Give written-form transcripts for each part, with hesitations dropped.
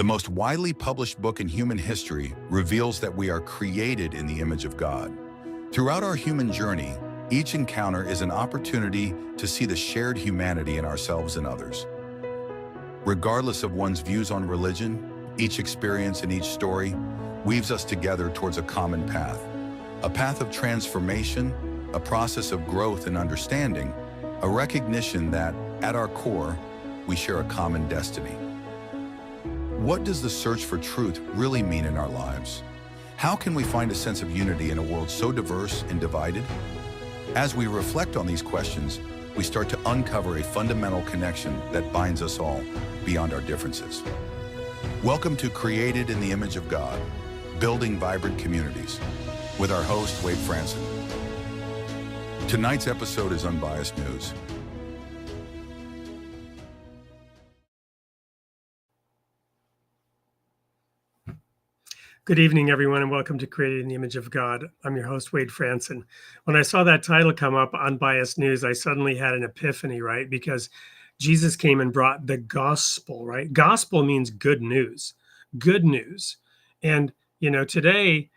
The most widely published book in human history reveals that we are created in the image of God. Throughout our human journey, each encounter is an opportunity to see the shared humanity in ourselves and others. Regardless of one's views on religion, each experience and each story weaves us together towards a common path. A path of transformation, a process of growth and understanding, a recognition that, at our core, we share a common destiny. What does the search for truth really mean in our lives? How can we find a sense of unity in a world so diverse and divided? As we reflect on these questions, we start to uncover a fundamental connection that binds us all beyond our differences. Welcome to Created in the Image of God, Building Vibrant Communities, with our host, Wade Franson. Tonight's episode is Unbiased News. Good evening, everyone, and welcome to Created in the Image of God. I'm your host, Wade Franson. When I saw that title come up, Unbiased News, I suddenly had an epiphany, right? Because Jesus came and brought the gospel, right? Gospel means good news, good news. And, today,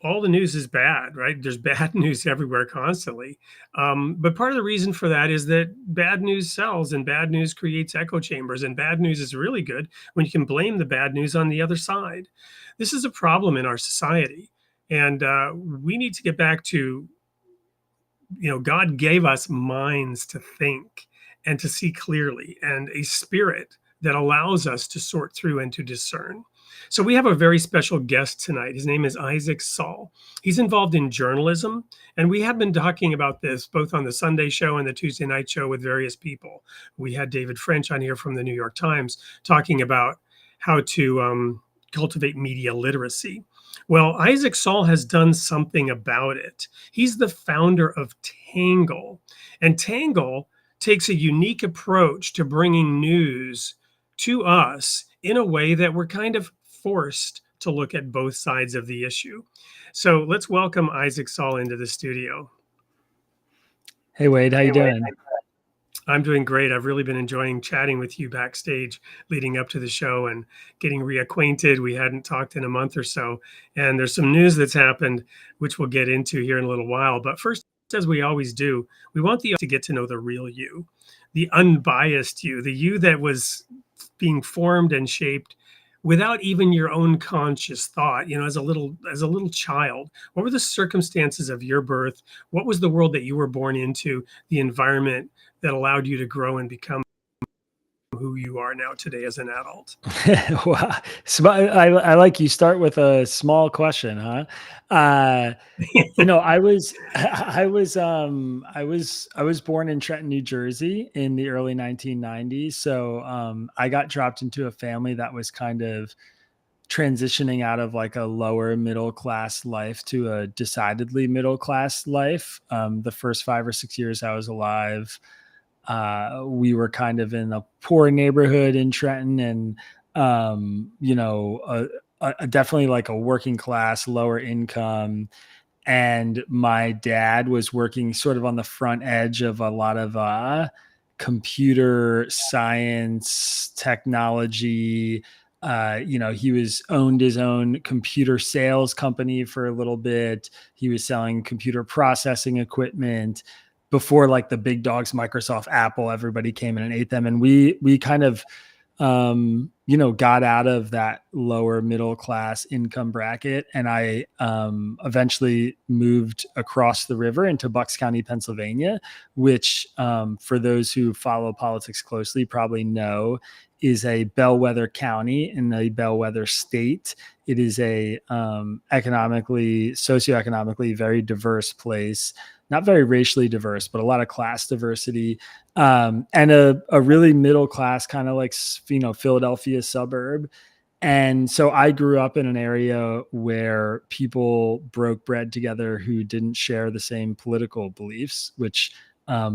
all the news is bad, right? There's bad news everywhere constantly. But part of the reason for that is that bad news sells and bad news creates echo chambers. And bad news is really good when you can blame the bad news on the other side. This is a problem in our society. And we need to get back to, God gave us minds to think and to see clearly, and a spirit that allows us to sort through and to discern. So we have a very special guest tonight. His name is Isaac Saul. He's involved in journalism, and we have been talking about this both on the Sunday show and the Tuesday night show with various people. We had David French on here from the New York Times talking about how to cultivate media literacy. Well, Isaac Saul has done something about it. He's the founder of Tangle, and Tangle takes a unique approach to bringing news to us in a way that we're kind of forced to look at both sides of the issue. So let's welcome Isaac Saul into the studio. Hey, Wade, how you doing? I'm doing great. I've really been enjoying chatting with you backstage leading up to the show and getting reacquainted. We hadn't talked in a month or so, and there's some news that's happened, which we'll get into here in a little while. But first, as we always do, we want to get to know the real you, the unbiased you, the you that was being formed and shaped without even your own conscious thought. As a little child, what were the circumstances of your birth? What was the world that you were born into, the environment that allowed you to grow and become who you are now today as an adult? Wow. I like you start with a small question, huh? I was born in Trenton, New Jersey in the early 1990s. So I got dropped into a family that was kind of transitioning out of like a lower middle class life to a decidedly middle class life. The first 5 or 6 years I was alive, we were kind of in a poor neighborhood in Trenton, and definitely like a working class, lower income. And my dad was working sort of on the front edge of a lot of computer science technology. He owned his own computer sales company for a little bit. He was selling computer processing equipment before like the big dogs, Microsoft, Apple, everybody came in and ate them. And we kind of, got out of that lower middle class income bracket. And I eventually moved across the river into Bucks County, Pennsylvania, which for those who follow politics closely probably know is a bellwether county in a bellwether state. It is a socioeconomically very diverse place. Not very racially diverse, but a lot of class diversity, and a really middle class kind of like, Philadelphia suburb. And so I grew up in an area where people broke bread together who didn't share the same political beliefs, which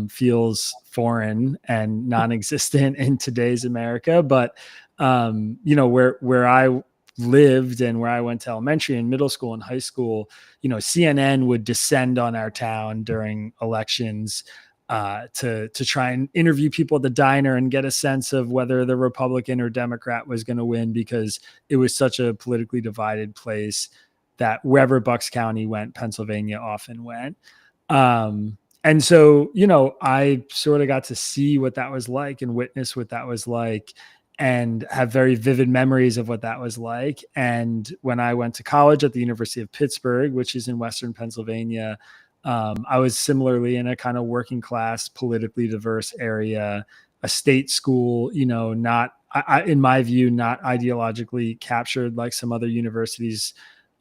feels foreign and non-existent in today's America. But, where I lived and where I went to elementary and middle school and high school, CNN would descend on our town during elections. to try and interview people at the diner and get a sense of whether the Republican or Democrat was going to win, because it was such a politically divided place that wherever Bucks County went, Pennsylvania often went. And so, I sort of got to see what that was like and witness what that was like and have very vivid memories of what that was like. And when I went to college at the University of Pittsburgh, which is in Western Pennsylvania, I was similarly in a kind of working class, politically diverse area, a state school, not, in my view, not ideologically captured like some other universities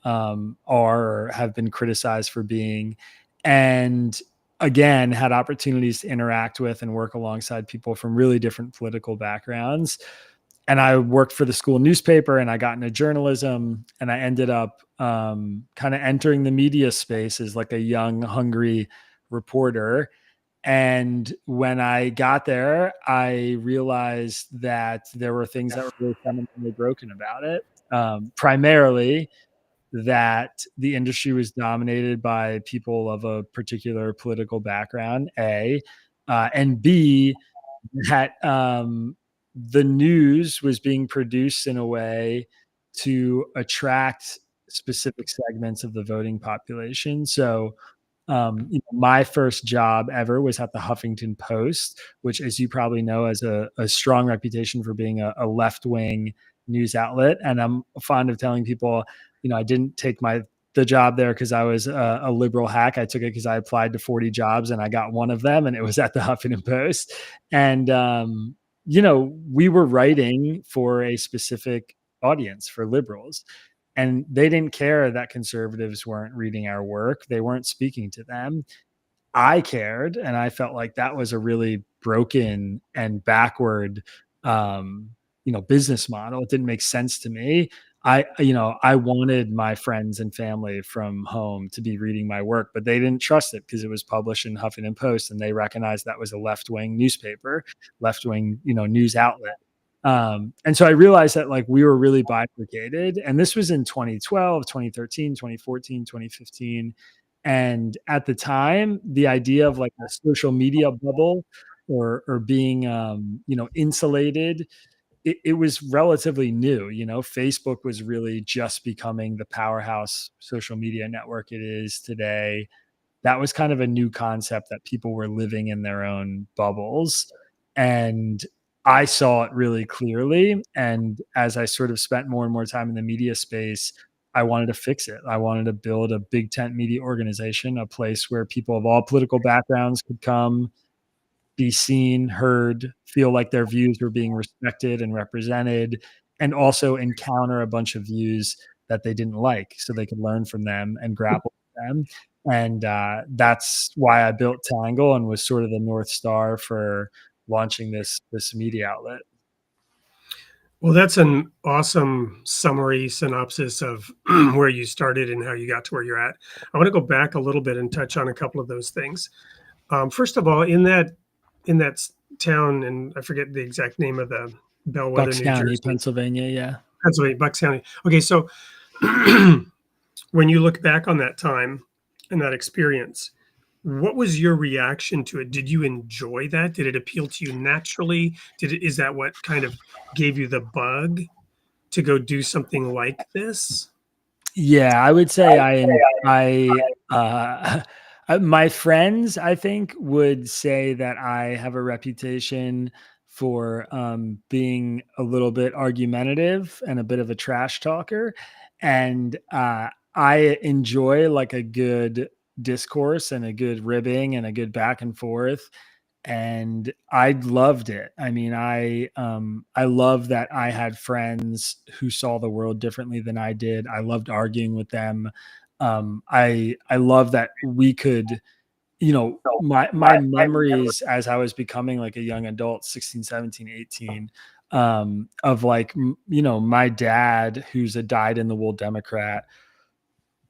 are or have been criticized for being. And again, had opportunities to interact with and work alongside people from really different political backgrounds. And I worked for the school newspaper, and I got into journalism, and I ended up kind of entering the media space as like a young, hungry reporter. And when I got there, I realized that there were things that were really fundamentally broken about it. Primarily that the industry was dominated by people of a particular political background, A, and B, that the news was being produced in a way to attract specific segments of the voting population. So, my first job ever was at the Huffington Post, which, as you probably know, has a strong reputation for being a left wing news outlet. And I'm fond of telling people, I didn't take the job there because I was a liberal hack. I took it because I applied to 40 jobs and I got one of them, and it was at the Huffington Post. And we were writing for a specific audience, for liberals. And they didn't care that conservatives weren't reading our work. They weren't speaking to them. I cared, and I felt like that was a really broken and backward, business model. It didn't make sense to me. I wanted my friends and family from home to be reading my work, but they didn't trust it because it was published in Huffington Post, and they recognized that was a left-wing newspaper, left-wing, news outlet. And so I realized that like we were really bifurcated, and this was in 2012, 2013, 2014, 2015. And at the time, the idea of like a social media bubble or being, insulated, it was relatively new. Facebook was really just becoming the powerhouse social media network it is today. That was kind of a new concept that people were living in their own bubbles. And I saw it really clearly. And as I sort of spent more and more time in the media space, I wanted to fix it. I wanted to build a big tent media organization, a place where people of all political backgrounds could come, be seen, heard, feel like their views were being respected and represented, and also encounter a bunch of views that they didn't like so they could learn from them and grapple with them. And that's why I built Tangle and was sort of the North Star for launching this media outlet. Well, that's an awesome summary synopsis of where you started and how you got to where you're at. I want to go back a little bit and touch on a couple of those things. First of all, in that town, and I forget the exact name of the Bellwether, Bucks New County, Jersey, Pennsylvania. Yeah. Pennsylvania, Bucks County. Okay, so when you look back on that time and that experience, what was your reaction to it? Did you enjoy that? Did it appeal to you naturally? Is that what kind of gave you the bug to go do something like this? Yeah, I would say my friends, I think, would say that I have a reputation for being a little bit argumentative and a bit of a trash talker. And I enjoy like a good discourse and a good ribbing and a good back and forth, and I loved it. I mean, I love that I had friends who saw the world differently than I did. I loved arguing with them. I love that we could, my memories as I was becoming like a young adult, 16, 17, 18, of like, my dad, who's a dyed in the wool Democrat,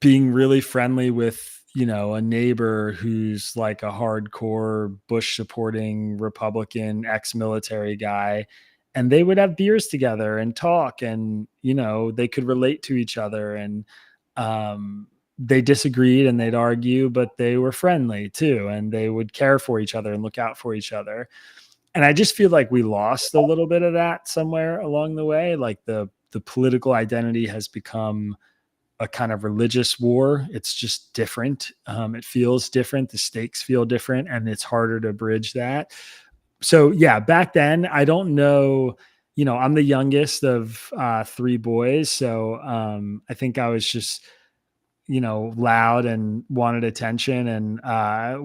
being really friendly with, a neighbor who's like a hardcore Bush supporting Republican ex-military guy, and they would have beers together and talk, and they could relate to each other. And they disagreed and they'd argue, but they were friendly too, and they would care for each other and look out for each other. And I just feel like we lost a little bit of that somewhere along the way. Like the political identity has become a kind of religious war. It's just different. It feels different. The stakes feel different, and it's harder to bridge that. So yeah, back then, I don't know. I'm the youngest of 3 boys, so I think I was just loud and wanted attention, and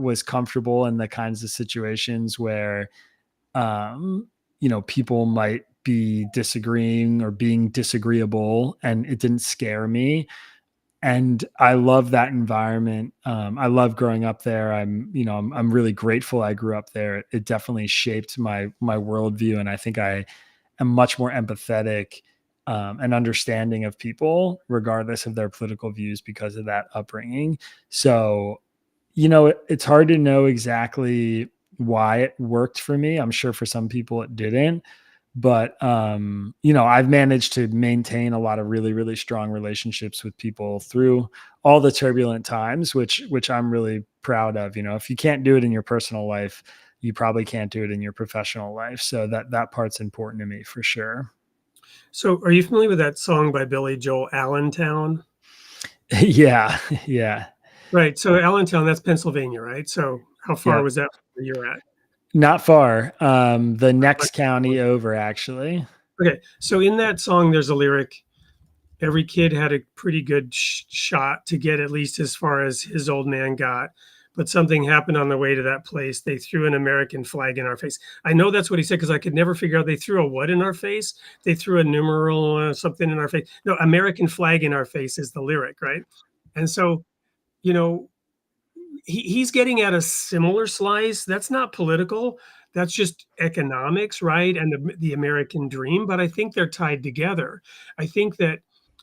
was comfortable in the kinds of situations where people might be disagreeing or being disagreeable, and it didn't scare me. And I love that environment. I love growing up there. I'm really grateful I grew up there. It definitely shaped my worldview, and I think I am much more empathetic and understanding of people, regardless of their political views, because of that upbringing. So, it's hard to know exactly why it worked for me. I'm sure for some people it didn't. But I've managed to maintain a lot of really, really strong relationships with people through all the turbulent times, which I'm really proud of. If you can't do it in your personal life, you probably can't do it in your professional life. So that part's important to me for sure. So are you familiar with that song by Billy Joel, Allentown? Yeah, yeah. Right. So Allentown, that's Pennsylvania, right? So how far Yep. was that from where you're at? Not far. The next county over, actually. Okay. So in that song, there's a lyric, every kid had a pretty good shot to get at least as far as his old man got. But something happened on the way to that place. They threw an American flag in our face. I know that's what he said because I could never figure out they threw a what in our face. They threw a numeral something in our face. No, American flag in our face is the lyric, right? And so, you know, he's getting at a similar slice. That's not political. That's just economics, right? And the American dream. But I think they're tied together. I think that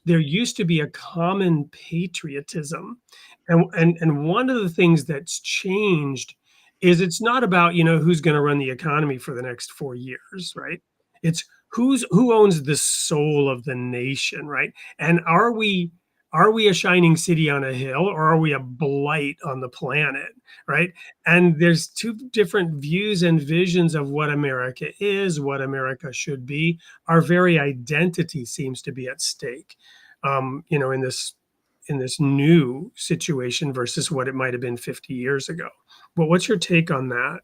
there used to be a common patriotism. And one of the things that's changed is it's not about, who's going to run the economy for the next 4 years, right? It's who owns the soul of the nation, right? And are we a shining city on a hill, or are we a blight on the planet, right? And there's two different views and visions of what America is, what America should be. Our very identity seems to be at stake, in this new situation versus what it might have been 50 years ago. But what's your take on that?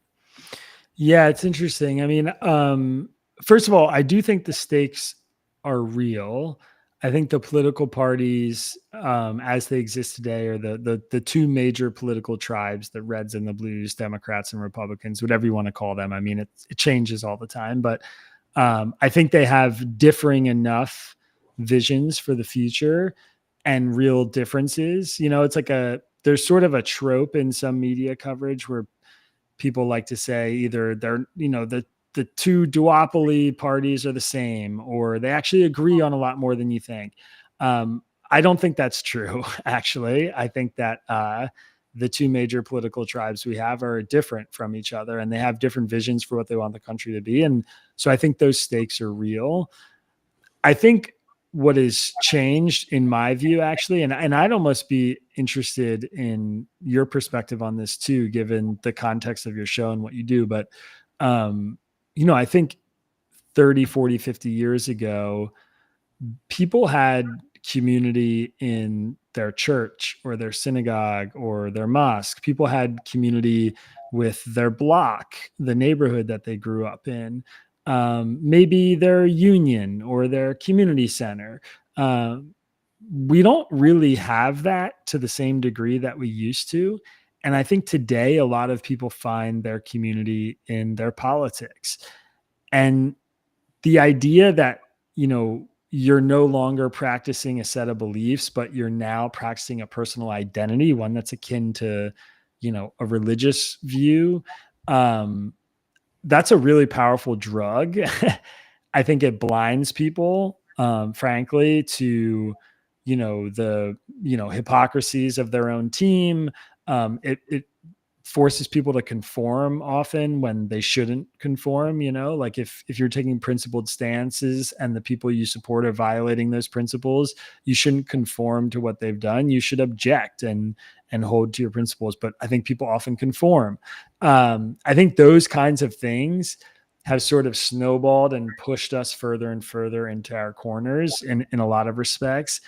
Yeah, it's interesting. I mean, first of all, I do think the stakes are real. I think the political parties, as they exist today, are the 2 major political tribes: the Reds and the Blues, Democrats and Republicans, whatever you want to call them. I mean, it changes all the time, but I think they have differing enough visions for the future and real differences. It's like there's sort of a trope in some media coverage where people like to say either they're, the 2 duopoly parties are the same, or they actually agree on a lot more than you think. I don't think that's true, actually. I think that the 2 major political tribes we have are different from each other, and they have different visions for what they want the country to be. And so I think those stakes are real. I think what has changed, in my view, actually, and I'd almost be interested in your perspective on this too, given the context of your show and what you do. But, I think 30, 40, 50 years ago, people had community in their church or their synagogue or their mosque. People had community with their block, the neighborhood that they grew up in, maybe their union or their community center. We don't really have that to the same degree that we used to. And I think today a lot of people find their community in their politics. And the idea that, you're no longer practicing a set of beliefs, but you're now practicing a personal identity, one that's akin to, a religious view. That's a really powerful drug. I think it blinds people, frankly, to, the, hypocrisies of their own team. It forces people to conform often when they shouldn't conform. Like if you're taking principled stances and the people you support are violating those principles, you shouldn't conform to what they've done. You should object and hold to your principles. But I think people often conform. I think those kinds of things have sort of snowballed and pushed us further and further into our corners in a lot of respects.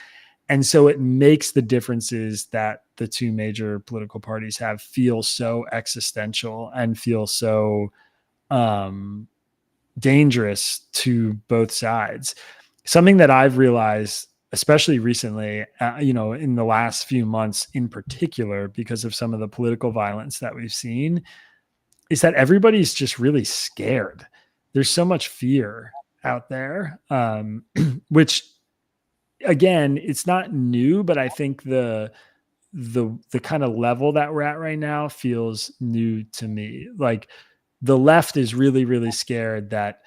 And so it makes the differences that the two major political parties have feel so existential and feel so dangerous to both sides. Something that I've realized, especially recently, in the last few months in particular, because of some of the political violence that we've seen, is that everybody's just really scared. There's so much fear out there, which, again, it's not new, but I think the kind of level that we're at right now feels new to me. Like the left is really, really scared that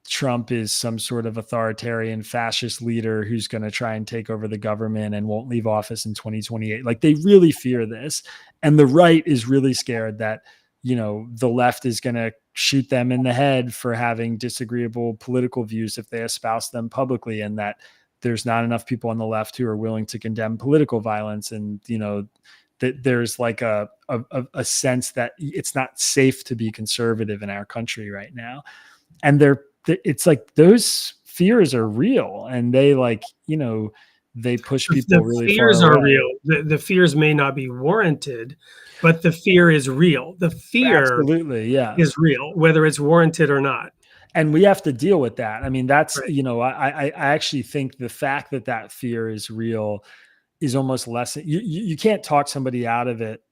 Trump is some sort of authoritarian fascist leader who's going to try and take over the government and won't leave office in 2028. Like they really fear this. And the right is really scared that, the left is going to shoot them in the head for having disagreeable political views if they espouse them publicly, and that there's not enough people on the left who are willing to condemn political violence. And, that there's like a sense that it's not safe to be conservative in our country right now. And it's like those fears are real, and they they push people really far away. The fears are real. The fears may not be warranted, but the fear is real. The fear Absolutely, yeah, is real, whether it's warranted or not. And we have to deal with that. I mean, that's, right. I actually think the fact that fear is real is almost less. You can't talk somebody out of it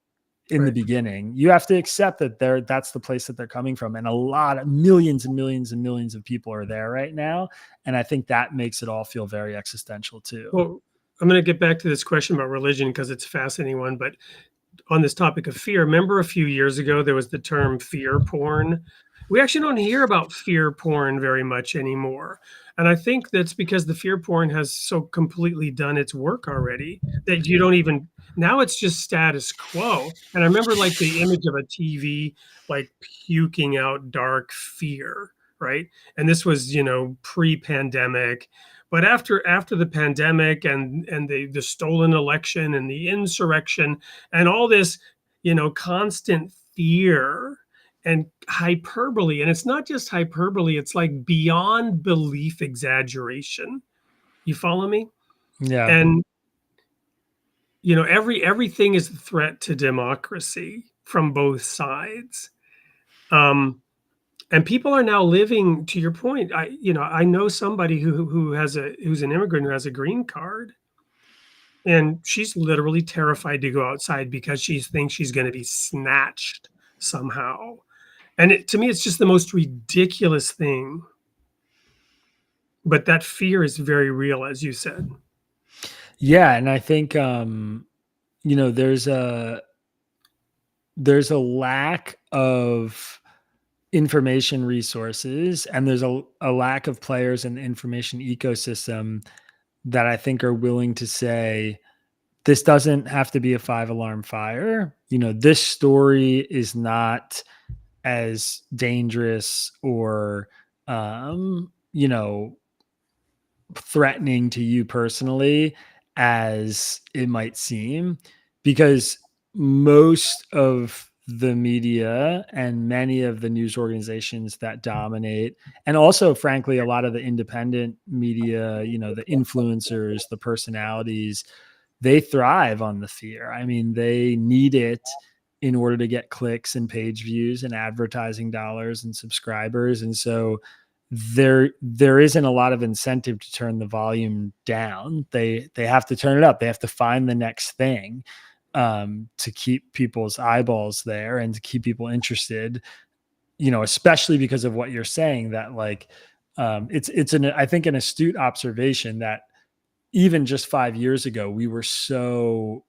in right. the beginning. You have to accept that that's the place that they're coming from. And a lot of millions and millions and millions of people are there right now. And I think that makes it all feel very existential too. Well, I'm going to get back to this question about religion because it's a fascinating one. But on this topic of fear, remember a few years ago, there was the term fear porn. We actually don't hear about fear porn very much anymore. And I think that's because the fear porn has so completely done its work already that you don't even, now it's just status quo. And I remember like the image of a TV, like puking out dark fear, right? And this was, pre-pandemic. But after the pandemic and the stolen election and the insurrection and all this, constant fear and hyperbole, and it's not just hyperbole, it's like beyond belief exaggeration. You follow me? Yeah. And everything is a threat to democracy from both sides. And people are now living, to your point, I know somebody who's an immigrant who has a green card, and she's literally terrified to go outside because she thinks she's going to be snatched somehow. And to me, it's just the most ridiculous thing. But that fear is very real, as you said. Yeah, and I think there's a lack of information resources, and there's a lack of players in the information ecosystem that I think are willing to say, this doesn't have to be a 5-alarm fire. This story is not as dangerous or, threatening to you personally as it might seem, because most of the media and many of the news organizations that dominate, and also frankly a lot of the independent media, the influencers, the personalities, they thrive on the fear. I mean, they need it in order to get clicks and page views and advertising dollars and subscribers. And so there isn't a lot of incentive to turn the volume down. They have to turn it up. They have to find the next thing to keep people's eyeballs there and to keep people interested, especially because of what you're saying, that like, I think an astute observation that even just 5 years ago, we were so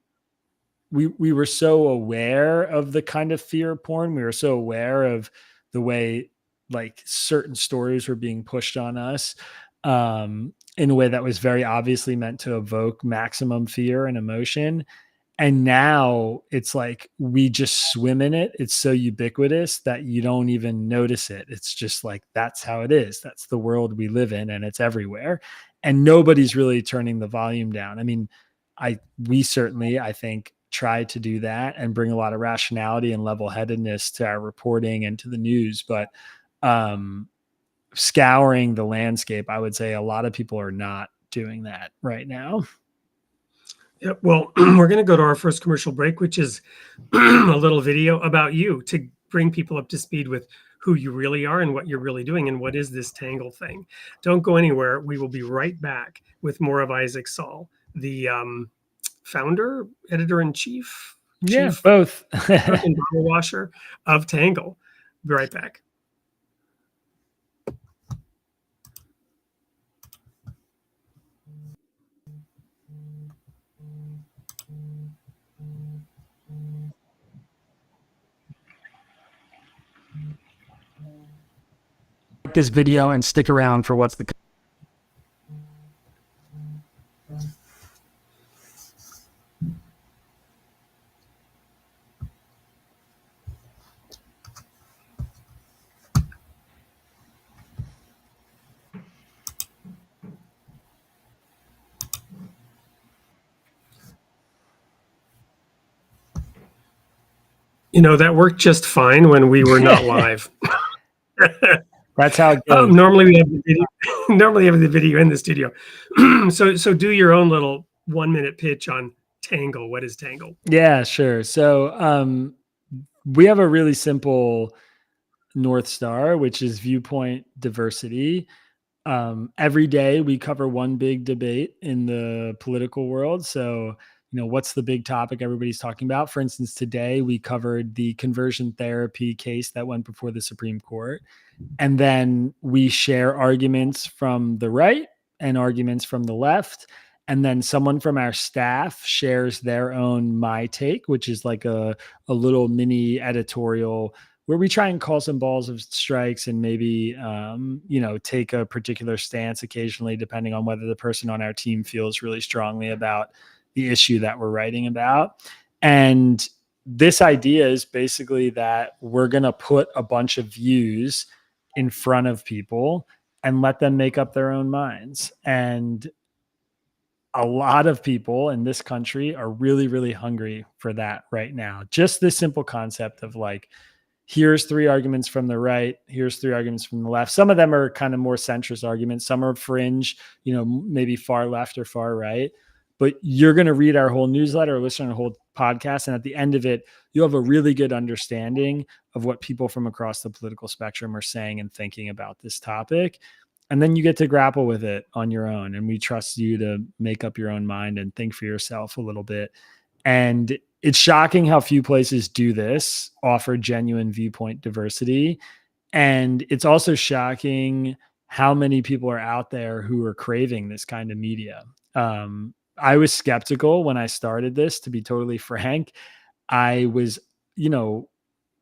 aware of the kind of fear porn. We were so aware of the way like certain stories were being pushed on us in a way that was very obviously meant to evoke maximum fear and emotion. And now it's like we just swim in it. It's so ubiquitous that you don't even notice it. It's just like that's how it is. That's the world we live in, and it's everywhere. And nobody's really turning the volume down. I mean, we certainly, I think, try to do that and bring a lot of rationality and level-headedness to our reporting and to the news. But scouring the landscape, I would say a lot of people are not doing that right now. Yeah, well, we're going to go to our first commercial break, which is a little video about you to bring people up to speed with who you really are and what you're really doing and what is this Tangle thing. Don't go anywhere. We will be right back with more of Isaac Saul, the founder, editor-in-chief, Yeah, chief both. cook and bottle washer of Tangle. Be right back. This video and stick around for what's the You know, that worked just fine when we were not live. That's how it goes. Normally we have the video. Normally have the video in the studio. So do your own little 1-minute pitch on Tangle. What is Tangle? Yeah, sure. So we have a really simple North Star, which is viewpoint diversity. Every day we cover one big debate in the political world. So, what's the big topic everybody's talking about? For instance, today we covered the conversion therapy case that went before the Supreme Court. And then we share arguments from the right and arguments from the left. And then someone from our staff shares their own My Take, which is like a little mini editorial where we try and call some balls of strikes and maybe, take a particular stance occasionally, depending on whether the person on our team feels really strongly about the issue that we're writing about. And this idea is basically that we're going to put a bunch of views in front of people and let them make up their own minds. And a lot of people in this country are really, really hungry for that right now. Just this simple concept of like, here's 3 arguments from the right, here's 3 arguments from the left. Some of them are kind of more centrist arguments. Some are fringe, maybe far left or far right. But you're going to read our whole newsletter or listen to the whole podcast. And at the end of it, you'll have a really good understanding of what people from across the political spectrum are saying and thinking about this topic. And then you get to grapple with it on your own. And we trust you to make up your own mind and think for yourself a little bit. And it's shocking how few places do this, offer genuine viewpoint diversity. And it's also shocking how many people are out there who are craving this kind of media. I was skeptical when I started this, to be totally frank. I was,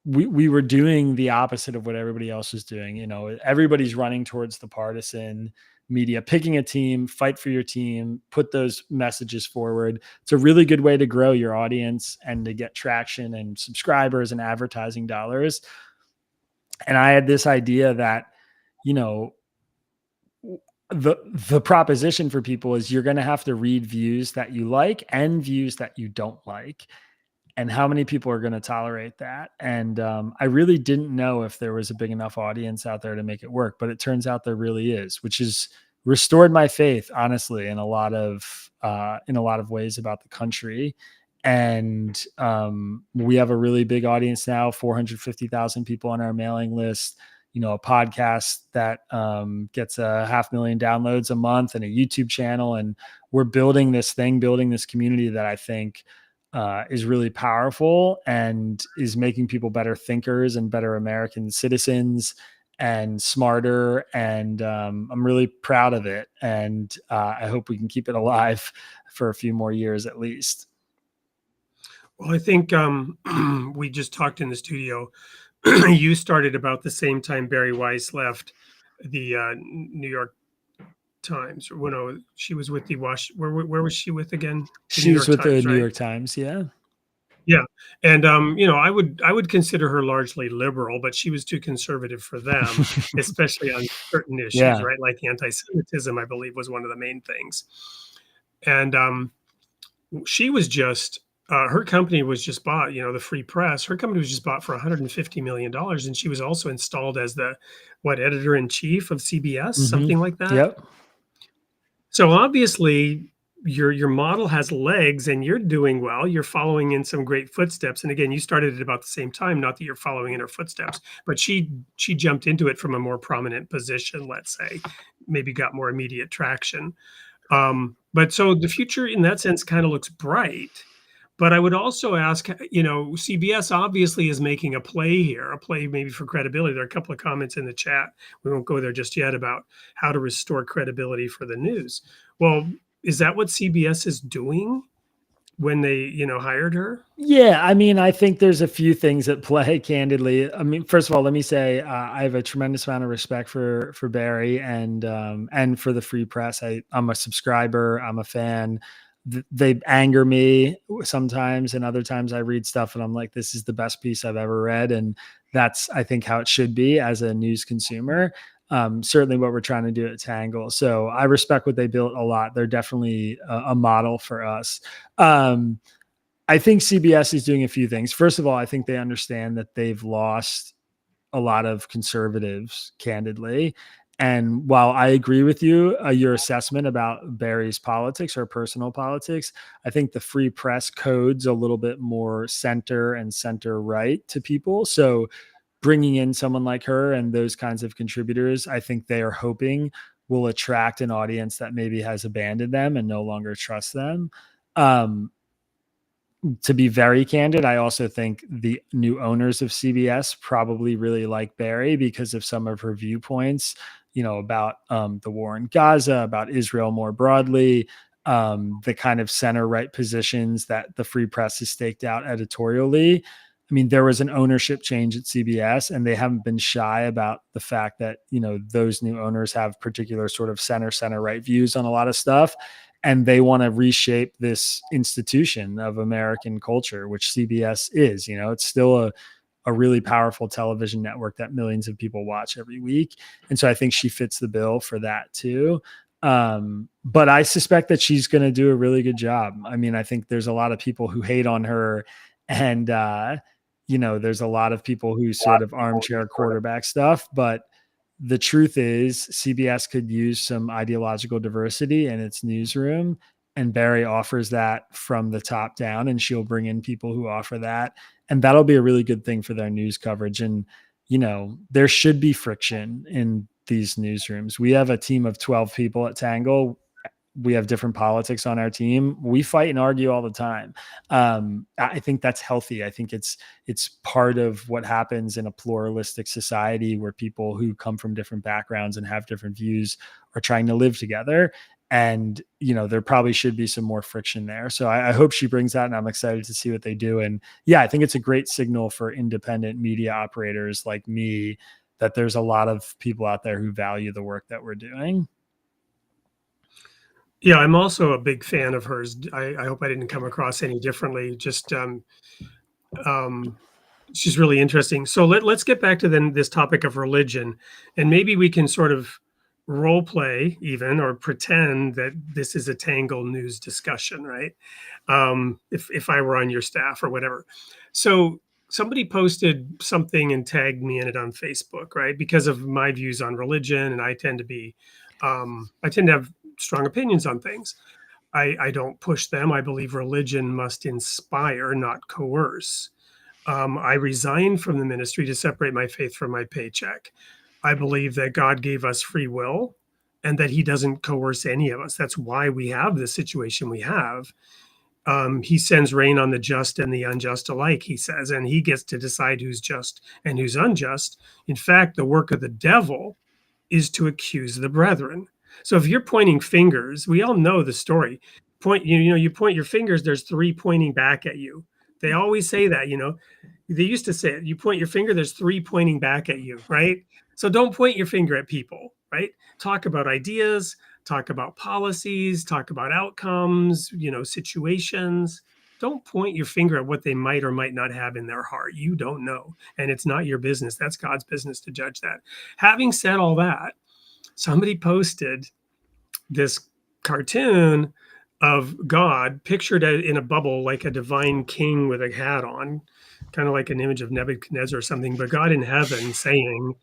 we were doing the opposite of what everybody else was doing. Everybody's running towards the partisan media, picking a team, fight for your team, put those messages forward. It's a really good way to grow your audience and to get traction and subscribers and advertising dollars. And I had this idea that, the proposition for people is you're going to have to read views that you like and views that you don't like. And how many people are going to tolerate that? And I really didn't know if there was a big enough audience out there to make it work, but it turns out there really is, which has restored my faith, honestly, in a lot of ways about the country. And we have a really big audience now, 450,000 people on our mailing list, a podcast that gets 500,000 downloads a month and a YouTube channel. And we're building this community that I think is really powerful and is making people better thinkers and better American citizens and smarter. And I'm really proud of it. And I hope we can keep it alive for a few more years at least. Well, I think we just talked in the studio. You started about the same time Barry Weiss left the New York Times. Or no, she was with the where was she with again? The New She was York with the Times, New right? York Times. Yeah. Yeah. And I would consider her largely liberal, but she was too conservative for them, especially on certain issues, Yeah. right? Like anti-Semitism, I believe, was one of the main things. And she was just her company was just bought, the Free Press. Her company was just bought for $150 million, and she was also installed as the editor in chief of CBS, Mhm. something like that. Yep. So obviously, your model has legs, and you're doing well. You're following in some great footsteps. And again, you started at about the same time. Not that you're following in her footsteps, but she jumped into it from a more prominent position. Let's say, maybe got more immediate traction. But so the future in that sense kind of looks bright. But I would also ask, CBS obviously is making a play here, a play maybe for credibility. There are a couple of comments in the chat. We won't go there just yet about how to restore credibility for the news. Well, is that what CBS is doing when they, hired her? Yeah, I mean, I think there's a few things at play, candidly. I mean, first of all, let me say I have a tremendous amount of respect for Barry and for the Free Press. I'm a subscriber. I'm a fan. They anger me sometimes, and other times I read stuff and I'm like, this is the best piece I've ever read, and that's I think how it should be as a news consumer. Certainly, what we're trying to do at Tangle. So I respect what they built a lot. They're definitely a model for us. I think CBS is doing a few things. First of all, I think they understand that they've lost a lot of conservatives, candidly. And while I agree with you, your assessment about Barry's politics or personal politics, I think the Free Press codes a little bit more center and center right to people. So bringing in someone like her and those kinds of contributors, I think they are hoping will attract an audience that maybe has abandoned them and no longer trusts them. Um, to be very candid, I also think the new owners of CBS probably really like Barry because of some of her viewpoints, about the war in Gaza, about Israel more broadly, the kind of center right positions that the Free Press has staked out editorially. I mean, there was an ownership change at CBS, and they haven't been shy about the fact that, those new owners have particular sort of center right views on a lot of stuff, and they want to reshape this institution of American culture, which CBS is. It's still a really powerful television network that millions of people watch every week. And so I think she fits the bill for that too. But I suspect that she's going to do a really good job. I mean, I think there's a lot of people who hate on her, and there's a lot of people who sort of armchair quarterback stuff, but the truth is CBS could use some ideological diversity in its newsroom, and Barry offers that from the top down, and she'll bring in people who offer that, and that'll be a really good thing for their news coverage. And there should be friction in these newsrooms. We have a team of 12 people at Tangle. We have different politics on our team. We fight and argue all the time. I think that's healthy. I think it's part of what happens in a pluralistic society where people who come from different backgrounds and have different views are trying to live together. And there probably should be some more friction there. So I hope she brings that, and I'm excited to see what they do. And yeah, I think it's a great signal for independent media operators like me that there's a lot of people out there who value the work that we're doing. Yeah, I'm also a big fan of hers. I hope I didn't come across any differently. Just she's really interesting. So let's get back to then this topic of religion, and maybe we can sort of role play even or pretend that this is a Tangle news discussion, right? If I were on your staff or whatever. So somebody posted something and tagged me in it on Facebook, right? Because of my views on religion, and I tend to have strong opinions on things. I don't push them. I believe religion must inspire, not coerce. I resigned from the ministry to separate my faith from my paycheck. I believe that God gave us free will and that he doesn't coerce any of us. That's why we have the situation we have. He sends rain on the just and the unjust alike, he says, and he gets to decide who's just and who's unjust. In fact, the work of the devil is to accuse the brethren. So if you're pointing fingers, we all know the story. You point your fingers, there's three pointing back at you. They always say that, They used to say it. You point your finger, there's three pointing back at you, right? So don't point your finger at people, right? Talk about ideas, talk about policies, talk about outcomes, situations. Don't point your finger at what they might or might not have in their heart. You don't know. And it's not your business. That's God's business to judge that. Having said all that, somebody posted this cartoon of God pictured in a bubble like a divine king with a hat on, kind of like an image of Nebuchadnezzar or something, but God in heaven saying,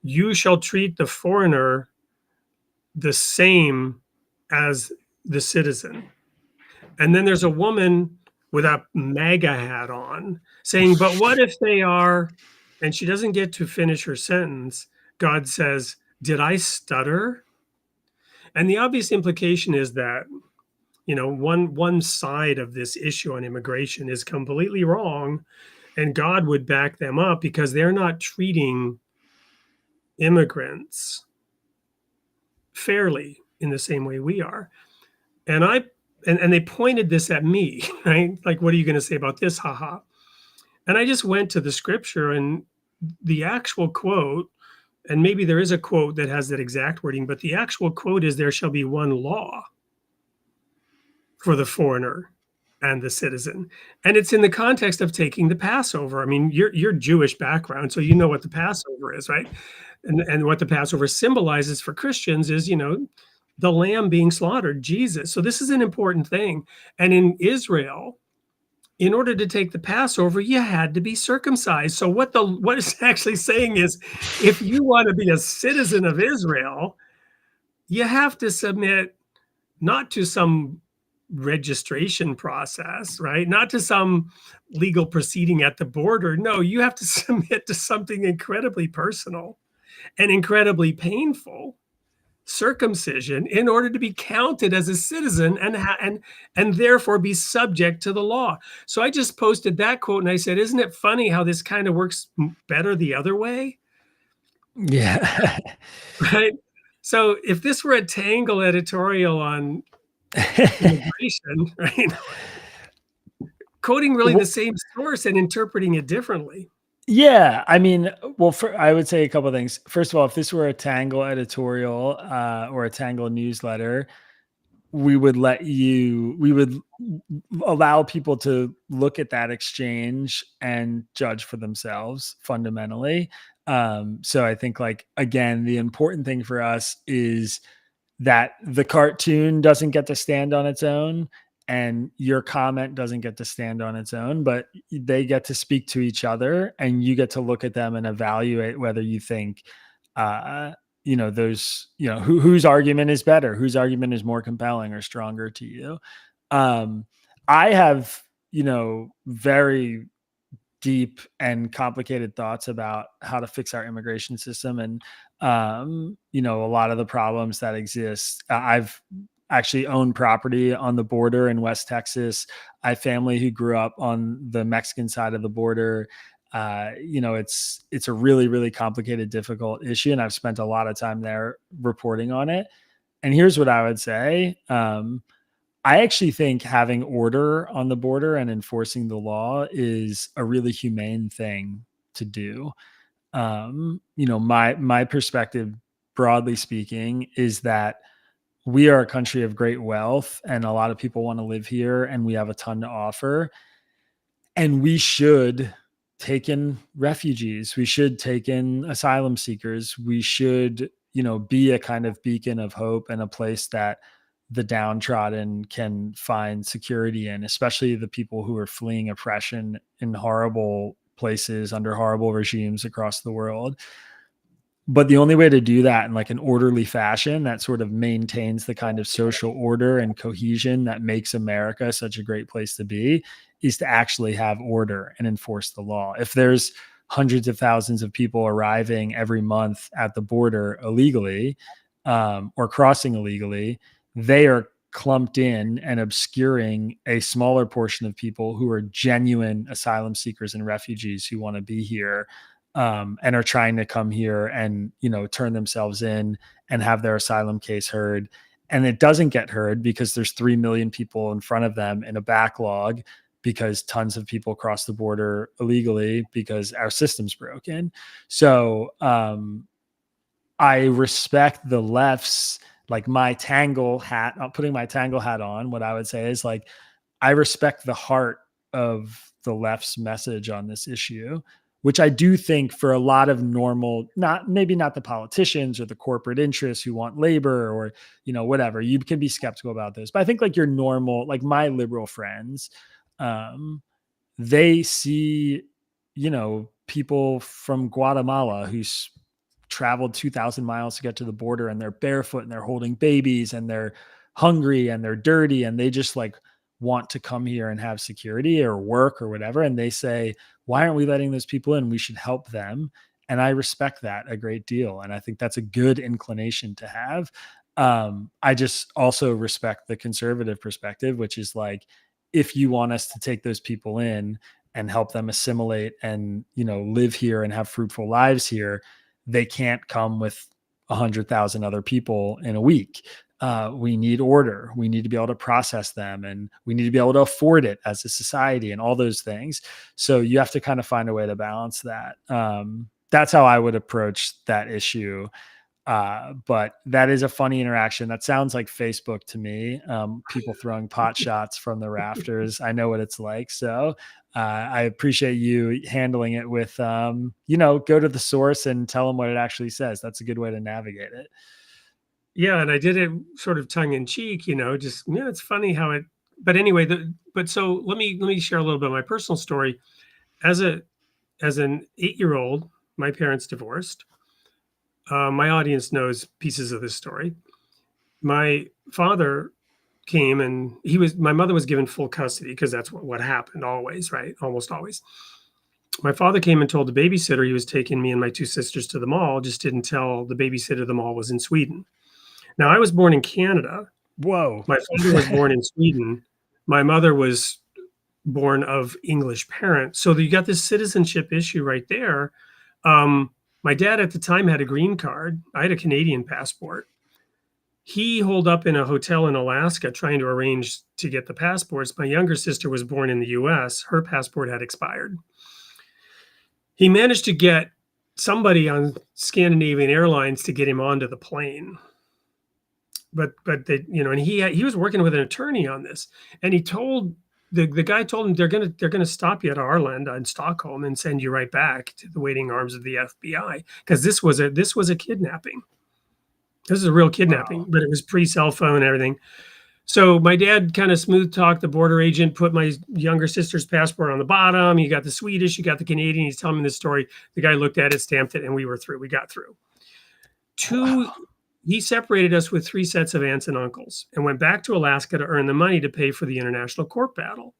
you shall treat the foreigner the same as the citizen. And then there's a woman with a MAGA hat on saying, but what if they are, and she doesn't get to finish her sentence. God says, did I stutter? And the obvious implication is that, one side of this issue on immigration is completely wrong, and God would back them up because they're not treating immigrants fairly in the same way we are. And they pointed this at me, right? Like, what are you going to say about this? Haha. And I just went to the scripture, and the actual quote, and maybe there is a quote that has that exact wording, but the actual quote is, there shall be one law for the foreigner and the citizen. And it's in the context of taking the Passover. I mean, you're Jewish background, so you know what the Passover is, right? And what the Passover symbolizes for Christians is, the lamb being slaughtered, Jesus. So this is an important thing. And in Israel, in order to take the Passover, you had to be circumcised. So what it's actually saying is, if you want to be a citizen of Israel, you have to submit not to some registration process, right? Not to some legal proceeding at the border. No, you have to submit to something incredibly personal and incredibly painful, circumcision, in order to be counted as a citizen and therefore be subject to the law. So I just posted that quote and I said, isn't it funny how this kind of works better the other way? Yeah. Right? So if this were a Tangle editorial on immigration, right? Quoting really the same source and interpreting it differently. Yeah, I mean, well, I would say a couple of things. First of all, if this were a Tangle editorial or a Tangle newsletter, we would allow people to look at that exchange and judge for themselves fundamentally. So I think, like, again, the important thing for us is that the cartoon doesn't get to stand on its own and your comment doesn't get to stand on its own, but they get to speak to each other and you get to look at them and evaluate whether you think, whose argument is better, whose argument is more compelling or stronger to you. I have, very deep and complicated thoughts about how to fix our immigration system and a lot of the problems that exist. I've actually owned property on the border in West Texas. I have family who grew up on the Mexican side of the border. It's a really, really complicated, difficult issue, and I've spent a lot of time there reporting on it. And here's what I would say. I actually think having order on the border and enforcing the law is a really humane thing to do. My perspective, broadly speaking, is that we are a country of great wealth and a lot of people want to live here and we have a ton to offer. And we should take in refugees. We should take in asylum seekers. We should, be a kind of beacon of hope and a place that the downtrodden can find security in, especially the people who are fleeing oppression in horrible places under horrible regimes across the world. But the only way to do that in like an orderly fashion that sort of maintains the kind of social order and cohesion that makes America such a great place to be is to actually have order and enforce the law. If there's hundreds of thousands of people arriving every month at the border illegally or crossing illegally, they are clumped in and obscuring a smaller portion of people who are genuine asylum seekers and refugees who want to be here and are trying to come here and, turn themselves in and have their asylum case heard. And it doesn't get heard because there's 3 million people in front of them in a backlog because tons of people cross the border illegally because our system's broken. So I respect the left's, like my Tangle hat, putting my Tangle hat on, what I would say is like, I respect the heart of the left's message on this issue, which I do think for a lot of normal, maybe not the politicians or the corporate interests who want labor or, whatever, you can be skeptical about this. But I think like your normal, like my liberal friends, they see, people from Guatemala who's traveled 2,000 miles to get to the border and they're barefoot and they're holding babies and they're hungry and they're dirty and they just like want to come here and have security or work or whatever. And they say, why aren't we letting those people in? We should help them. And I respect that a great deal. And I think that's a good inclination to have. I just also respect the conservative perspective, which is like, if you want us to take those people in and help them assimilate and, live here and have fruitful lives here, they can't come with 100,000 other people in a week. We need order. We need to be able to process them, and we need to be able to afford it as a society and all those things. So you have to kind of find a way to balance that. That's how I would approach that issue. But that is a funny interaction. That sounds like Facebook to me. People throwing pot shots from the rafters. I know what it's like. So I appreciate you handling it with, go to the source and tell them what it actually says. That's a good way to navigate it. Yeah, and I did it sort of tongue in cheek, just it's funny how it. But anyway, so let me share a little bit of my personal story. As an 8-year-old, my parents divorced. My audience knows pieces of this story. My father came and my mother was given full custody because that's what happened always, right? Almost always. My father came and told the babysitter he was taking me and my 2 sisters to the mall, just didn't tell the babysitter the mall was in Sweden. Now, I was born in Canada. Whoa. My father was born in Sweden. My mother was born of English parents. So you got this citizenship issue right there. My dad at the time had a green card. I had a Canadian passport. He holed up in a hotel in Alaska trying to arrange to get the passports. My younger sister was born in the US. Her passport had expired. He managed to get somebody on Scandinavian Airlines to get him onto the plane. But they, and he was working with an attorney on this, and he told the guy told him they're gonna stop you at Arlanda in Stockholm and send you right back to the waiting arms of the FBI because this was a kidnapping. This is a real kidnapping, wow. But it was pre-cell phone and everything. So my dad kind of smooth talked the border agent, put my younger sister's passport on the bottom. You got the Swedish, you got the Canadian. He's telling me this story. The guy looked at it, stamped it, and we were through. We got through. Wow. He separated us with 3 sets of aunts and uncles and went back to Alaska to earn the money to pay for the international court battle.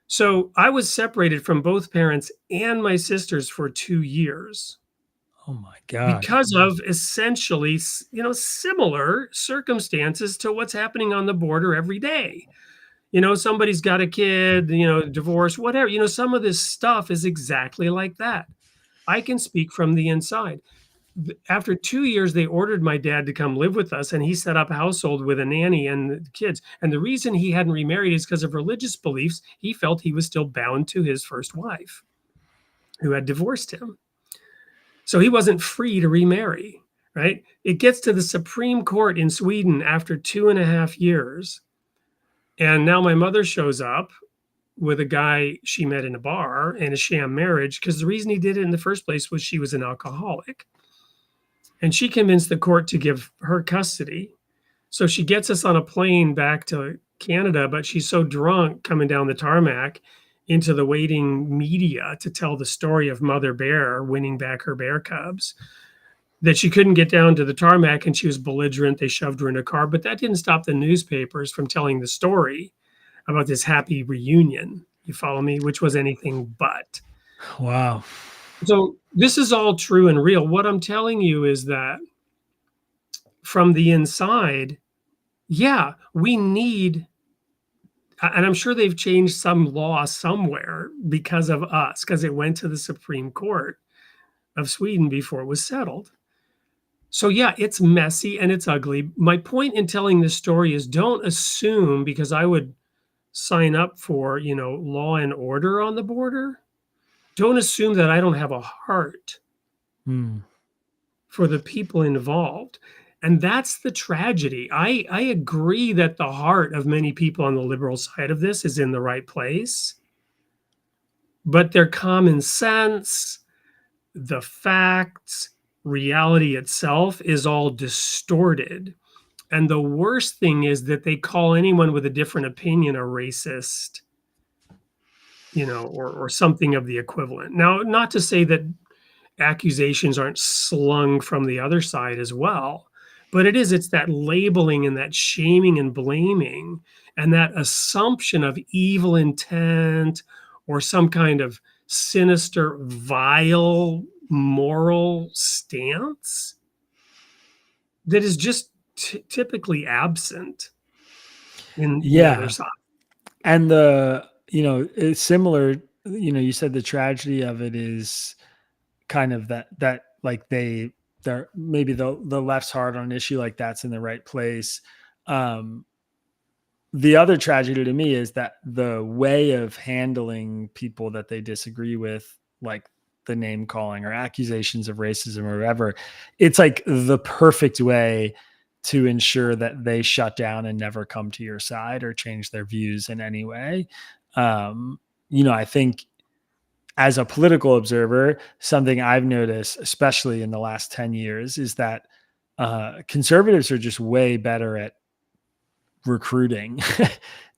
So I was separated from both parents and my sisters for 2 years. Oh my God. Because of essentially, similar circumstances to what's happening on the border every day. Somebody's got a kid, divorce, whatever. Some of this stuff is exactly like that. I can speak from the inside. After 2 years, they ordered my dad to come live with us, and he set up a household with a nanny and the kids. And the reason he hadn't remarried is because of religious beliefs. He felt he was still bound to his first wife, who had divorced him. So he wasn't free to remarry, right? It gets to the Supreme Court in Sweden after 2.5 years. And now my mother shows up with a guy she met in a bar in a sham marriage, because the reason he did it in the first place was she was an alcoholic. And she convinced the court to give her custody. So she gets us on a plane back to Canada, but she's so drunk coming down the tarmac into the waiting media to tell the story of Mother Bear winning back her bear cubs that she couldn't get down to the tarmac, and she was belligerent. They shoved her in a car, but that didn't stop the newspapers from telling the story about this happy reunion. You follow me? Which was anything but. Wow. So this is all true and real. What I'm telling you is that from the inside, yeah, we need, and I'm sure they've changed some law somewhere because of us, because it went to the Supreme Court of Sweden before it was settled. So yeah, it's messy and it's ugly. My point in telling this story is don't assume, because I would sign up for, law and order on the border, don't assume that I don't have a heart Hmm. for the people involved. And that's the tragedy. I agree that the heart of many people on the liberal side of this is in the right place, but their common sense, the facts, reality itself is all distorted. And the worst thing is that they call anyone with a different opinion a racist, or something of the equivalent. Now, not to say that accusations aren't slung from the other side as well, but it's that labeling and that shaming and blaming and that assumption of evil intent or some kind of sinister, vile moral stance that is just typically absent in the other Yeah. side. And it's similar, you said the tragedy of it is kind of that like they're maybe the left's hard on an issue like that's in the right place. Um, the other tragedy to me is that the way of handling people that they disagree with, like the name calling or accusations of racism or whatever, it's like the perfect way to ensure that they shut down and never come to your side or change their views in any way. I think as a political observer, something I've noticed, especially in the last 10 years, is that conservatives are just way better at recruiting,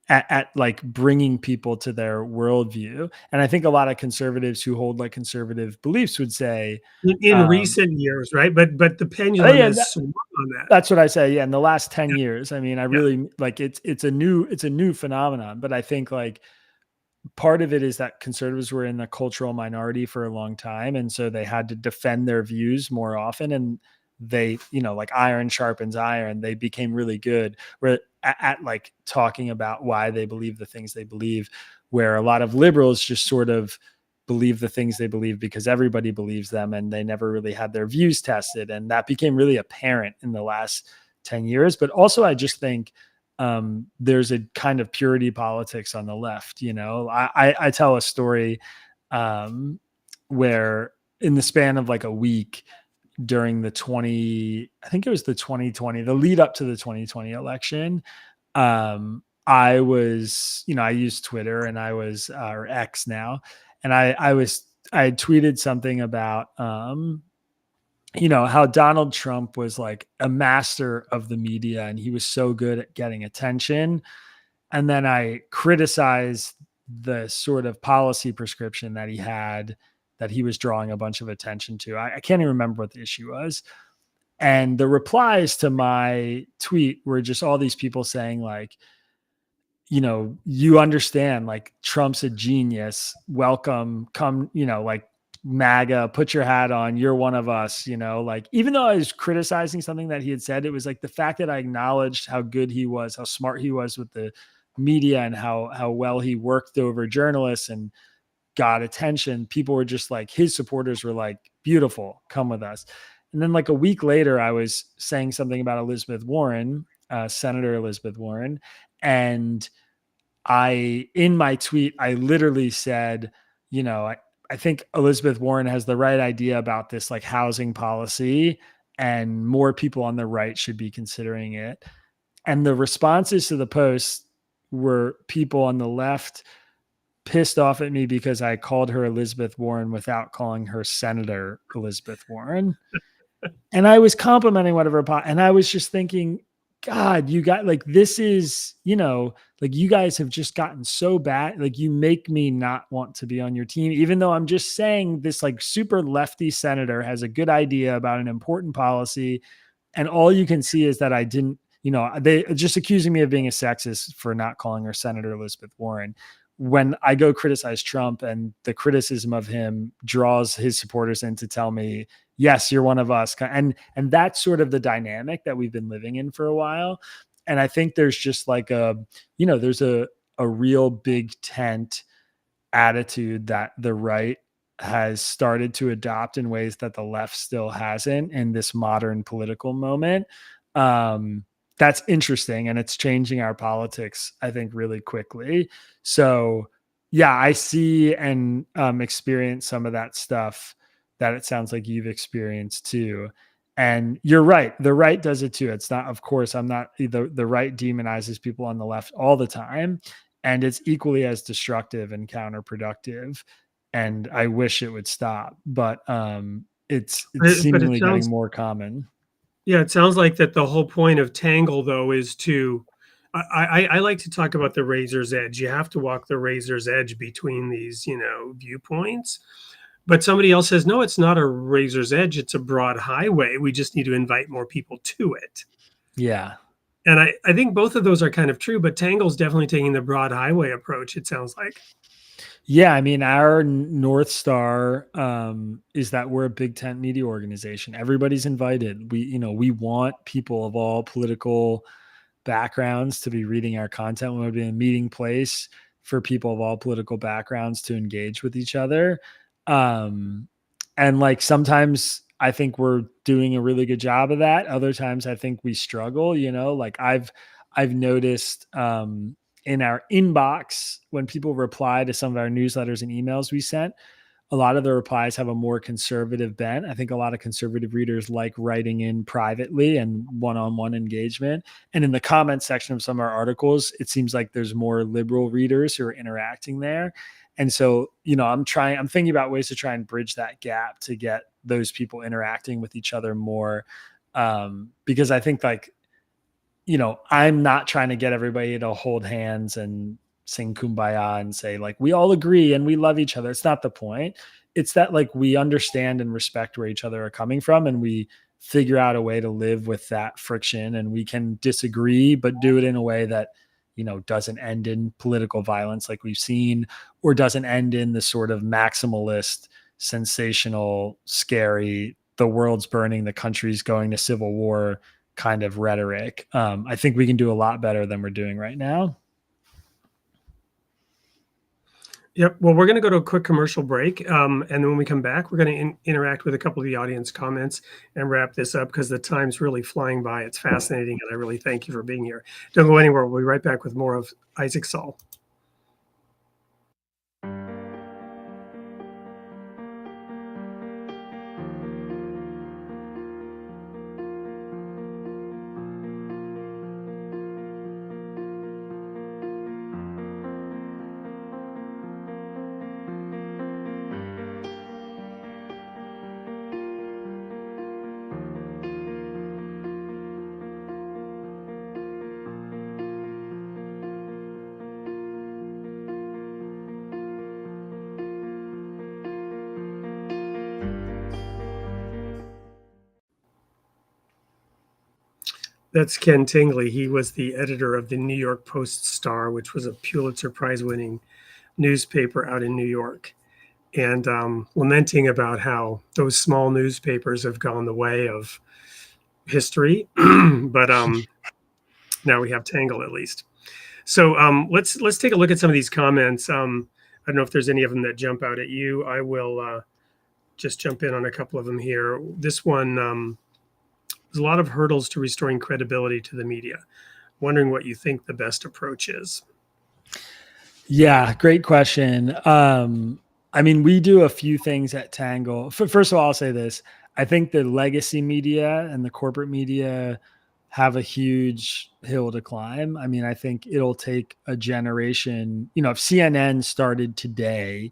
at like bringing people to their worldview. And I think a lot of conservatives who hold like conservative beliefs would say, In recent years, right? But the pendulum yeah, has swung on that. that's what I say. Yeah. In the last 10 Yeah. years, I mean, I Yeah. really like it's a new phenomenon, but I think like part of it is that conservatives were in the cultural minority for a long time. And so they had to defend their views more often. And they, like iron sharpens iron, they became really good at like talking about why they believe the things they believe, where a lot of liberals just sort of believe the things they believe because everybody believes them and they never really had their views tested. And that became really apparent in the last 10 years. But also, I just think there's a kind of purity politics on the left. I tell a story where in the span of like a week during I think it was the 2020, the lead up to the 2020 election, I was, I used Twitter and I was, or X now. And I had tweeted something about, how Donald Trump was like a master of the media and he was so good at getting attention. And then I criticized the sort of policy prescription that he had, that he was drawing a bunch of attention to. I can't even remember what the issue was. And the replies to my tweet were just all these people saying like, you understand, like Trump's a genius. Welcome, come, like MAGA, put your hat on. You're one of us, like even though I was criticizing something that he had said, it was like the fact that I acknowledged how good he was, how smart he was with the media and how well he worked over journalists and got attention. People were just like, his supporters were like, beautiful, come with us. And then like a week later, I was saying something about Elizabeth Warren, Senator Elizabeth Warren. And in my tweet, I literally said, I think Elizabeth Warren has the right idea about this like housing policy and more people on the right should be considering it. And the responses to the post were people on the left pissed off at me because I called her Elizabeth Warren without calling her Senator Elizabeth Warren. And I was complimenting whatever, and I was just thinking, God, you got like, this is, like you guys have just gotten so bad. Like you make me not want to be on your team, even though I'm just saying this like super lefty senator has a good idea about an important policy. And all you can see is that I didn't, they just accusing me of being a sexist for not calling her Senator Elizabeth Warren. When I go criticize Trump and the criticism of him draws his supporters in to tell me, yes, you're one of us. And that's sort of the dynamic that we've been living in for a while. And I think there's just like there's a real big tent attitude that the right has started to adopt in ways that the left still hasn't in this modern political moment. that's interesting, and it's changing our politics, I think, really quickly. So yeah, I see and experience some of that stuff that it sounds like you've experienced too. And you're right. The right does it too. It's not, of course, I'm not the right demonizes people on the left all the time. And it's equally as destructive and counterproductive. And I wish it would stop, but it's But it seemingly getting sounds, more common. yeah, it sounds like that the whole point of Tangle, though, is to, I like to talk about the razor's edge. You have to walk the razor's edge between these, viewpoints. But somebody else says, no, it's not a razor's edge. It's a broad highway. We just need to invite more people to it. Yeah. And I think both of those are kind of true, but Tangle's definitely taking the broad highway approach, it sounds like. Yeah, I mean, our North Star is that we're a big tent media organization. Everybody's invited. We want people of all political backgrounds to be reading our content. We want to be a meeting place for people of all political backgrounds to engage with each other. And like sometimes I think we're doing a really good job of that. Other times I think we struggle, like I've noticed in our inbox when people reply to some of our newsletters and emails we sent, a lot of the replies have a more conservative bent. I think a lot of conservative readers like writing in privately and one-on-one engagement. And in the comments section of some of our articles, it seems like there's more liberal readers who are interacting there. And so, I'm thinking about ways to try and bridge that gap to get those people interacting with each other more. Because I think I'm not trying to get everybody to hold hands and sing kumbaya and say like, we all agree and we love each other. It's not the point. It's that like we understand and respect where each other are coming from, and we figure out a way to live with that friction, and we can disagree, but do it in a way that, doesn't end in political violence like we've seen, or doesn't end in the sort of maximalist, sensational, scary, the world's burning, the country's going to civil war kind of rhetoric. I think we can do a lot better than we're doing right now. Yep. Well, we're going to go to a quick commercial break. And then when we come back, we're going to interact with a couple of the audience comments and wrap this up because the time's really flying by. It's fascinating. And I really thank you for being here. Don't go anywhere. We'll be right back with more of Isaac Saul. That's Ken Tingley. He was the editor of the New York Post-Star, which was a Pulitzer Prize-winning newspaper out in New York, and lamenting about how those small newspapers have gone the way of history. But now we have Tangle at least. So let's take a look at some of these comments. I don't know if there's any of them that jump out at you. I will just jump in on a couple of them here. This one, there's a lot of hurdles to restoring credibility to the media. Wondering what you think the best approach is. Yeah, great question. I mean, we do a few things at Tangle. First of all, I'll say this. I think the legacy media and the corporate media have a huge hill to climb. I mean, I think it'll take a generation. If CNN started today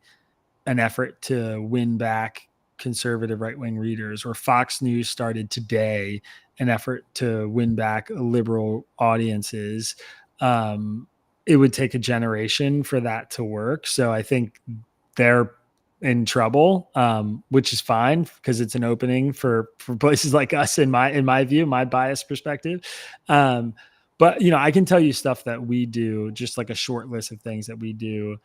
an effort to win back conservative right-wing readers, or Fox News started today an effort to win back liberal audiences, it would take a generation for that to work. So I think they're in trouble, which is fine because it's an opening for places like us in my view, my biased perspective. But I can tell you stuff that we do, just like a short list of things that we do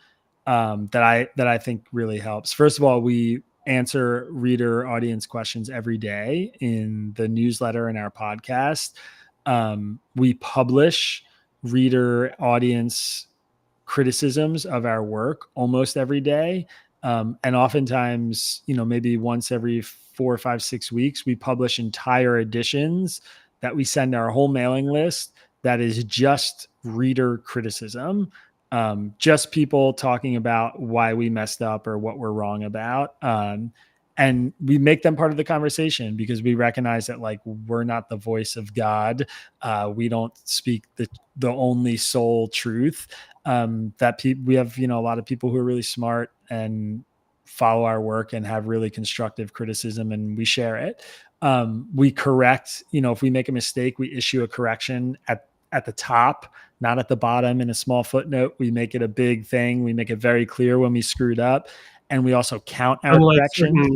that I think really helps. First of all, we answer reader audience questions every day in the newsletter and our podcast. We publish reader audience criticisms of our work almost every day. And oftentimes, maybe once every 4 or 5, 6 weeks, we publish entire editions that we send our whole mailing list that is just reader criticism, just people talking about why we messed up or what we're wrong about. And we make them part of the conversation because we recognize that like we're not the voice of God. We don't speak the only sole truth. We have, a lot of people who are really smart and follow our work and have really constructive criticism, and we share it. We correct, if we make a mistake, we issue a correction at the top, not at the bottom in a small footnote. We make it a big thing. We make it very clear when we screwed up. And we also count our corrections.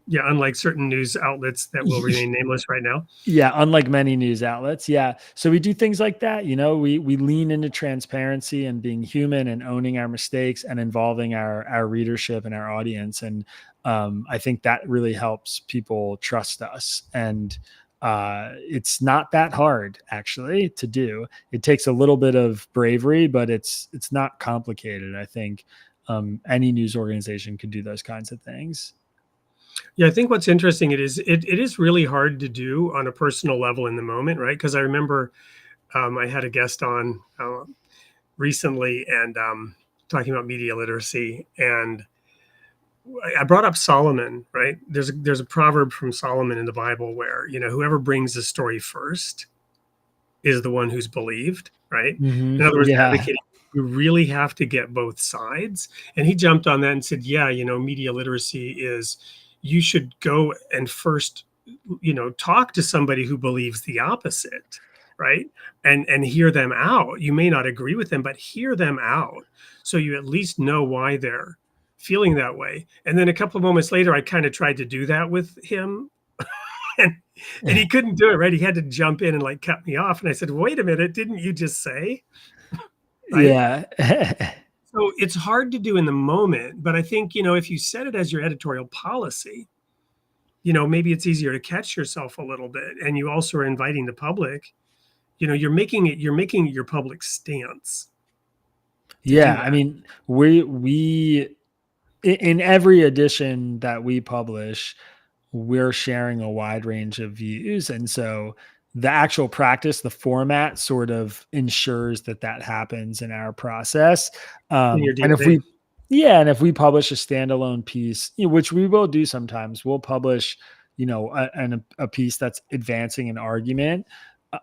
Unlike certain news outlets that will remain nameless right now. Yeah, unlike many news outlets. Yeah. So we do things like that. We lean into transparency and being human and owning our mistakes and involving our readership and our audience. And I think that really helps people trust us. And it's not that hard actually to do. It takes a little bit of bravery, but it's not complicated. I think any news organization could do those kinds of things. Yeah, I think what's interesting, it is really hard to do on a personal level in the moment, right? Because I remember I had a guest on recently and talking about media literacy, and I brought up Solomon, right? There's a proverb from Solomon in the Bible where, whoever brings the story first is the one who's believed, right? Mm-hmm. In other words, advocating, you really have to get both sides. And he jumped on that and said, yeah, media literacy is, you should go and first, talk to somebody who believes the opposite, right? And hear them out. You may not agree with them, but hear them out. So you at least know why they're feeling that way. And then a couple of moments later, I kind of tried to do that with him. and he couldn't do it, right? He had to jump in and like cut me off. And I said, wait a minute, didn't you just say? Right? Yeah. So it's hard to do in the moment, but I think, if you set it as your editorial policy, maybe it's easier to catch yourself a little bit. And you also are inviting the public, you're making it your public stance. Yeah. I mean, we in every edition that we publish, we're sharing a wide range of views. And so the actual practice, the format sort of ensures that happens in our process. And if we publish a standalone piece, which we will do sometimes, we'll publish, a piece that's advancing an argument.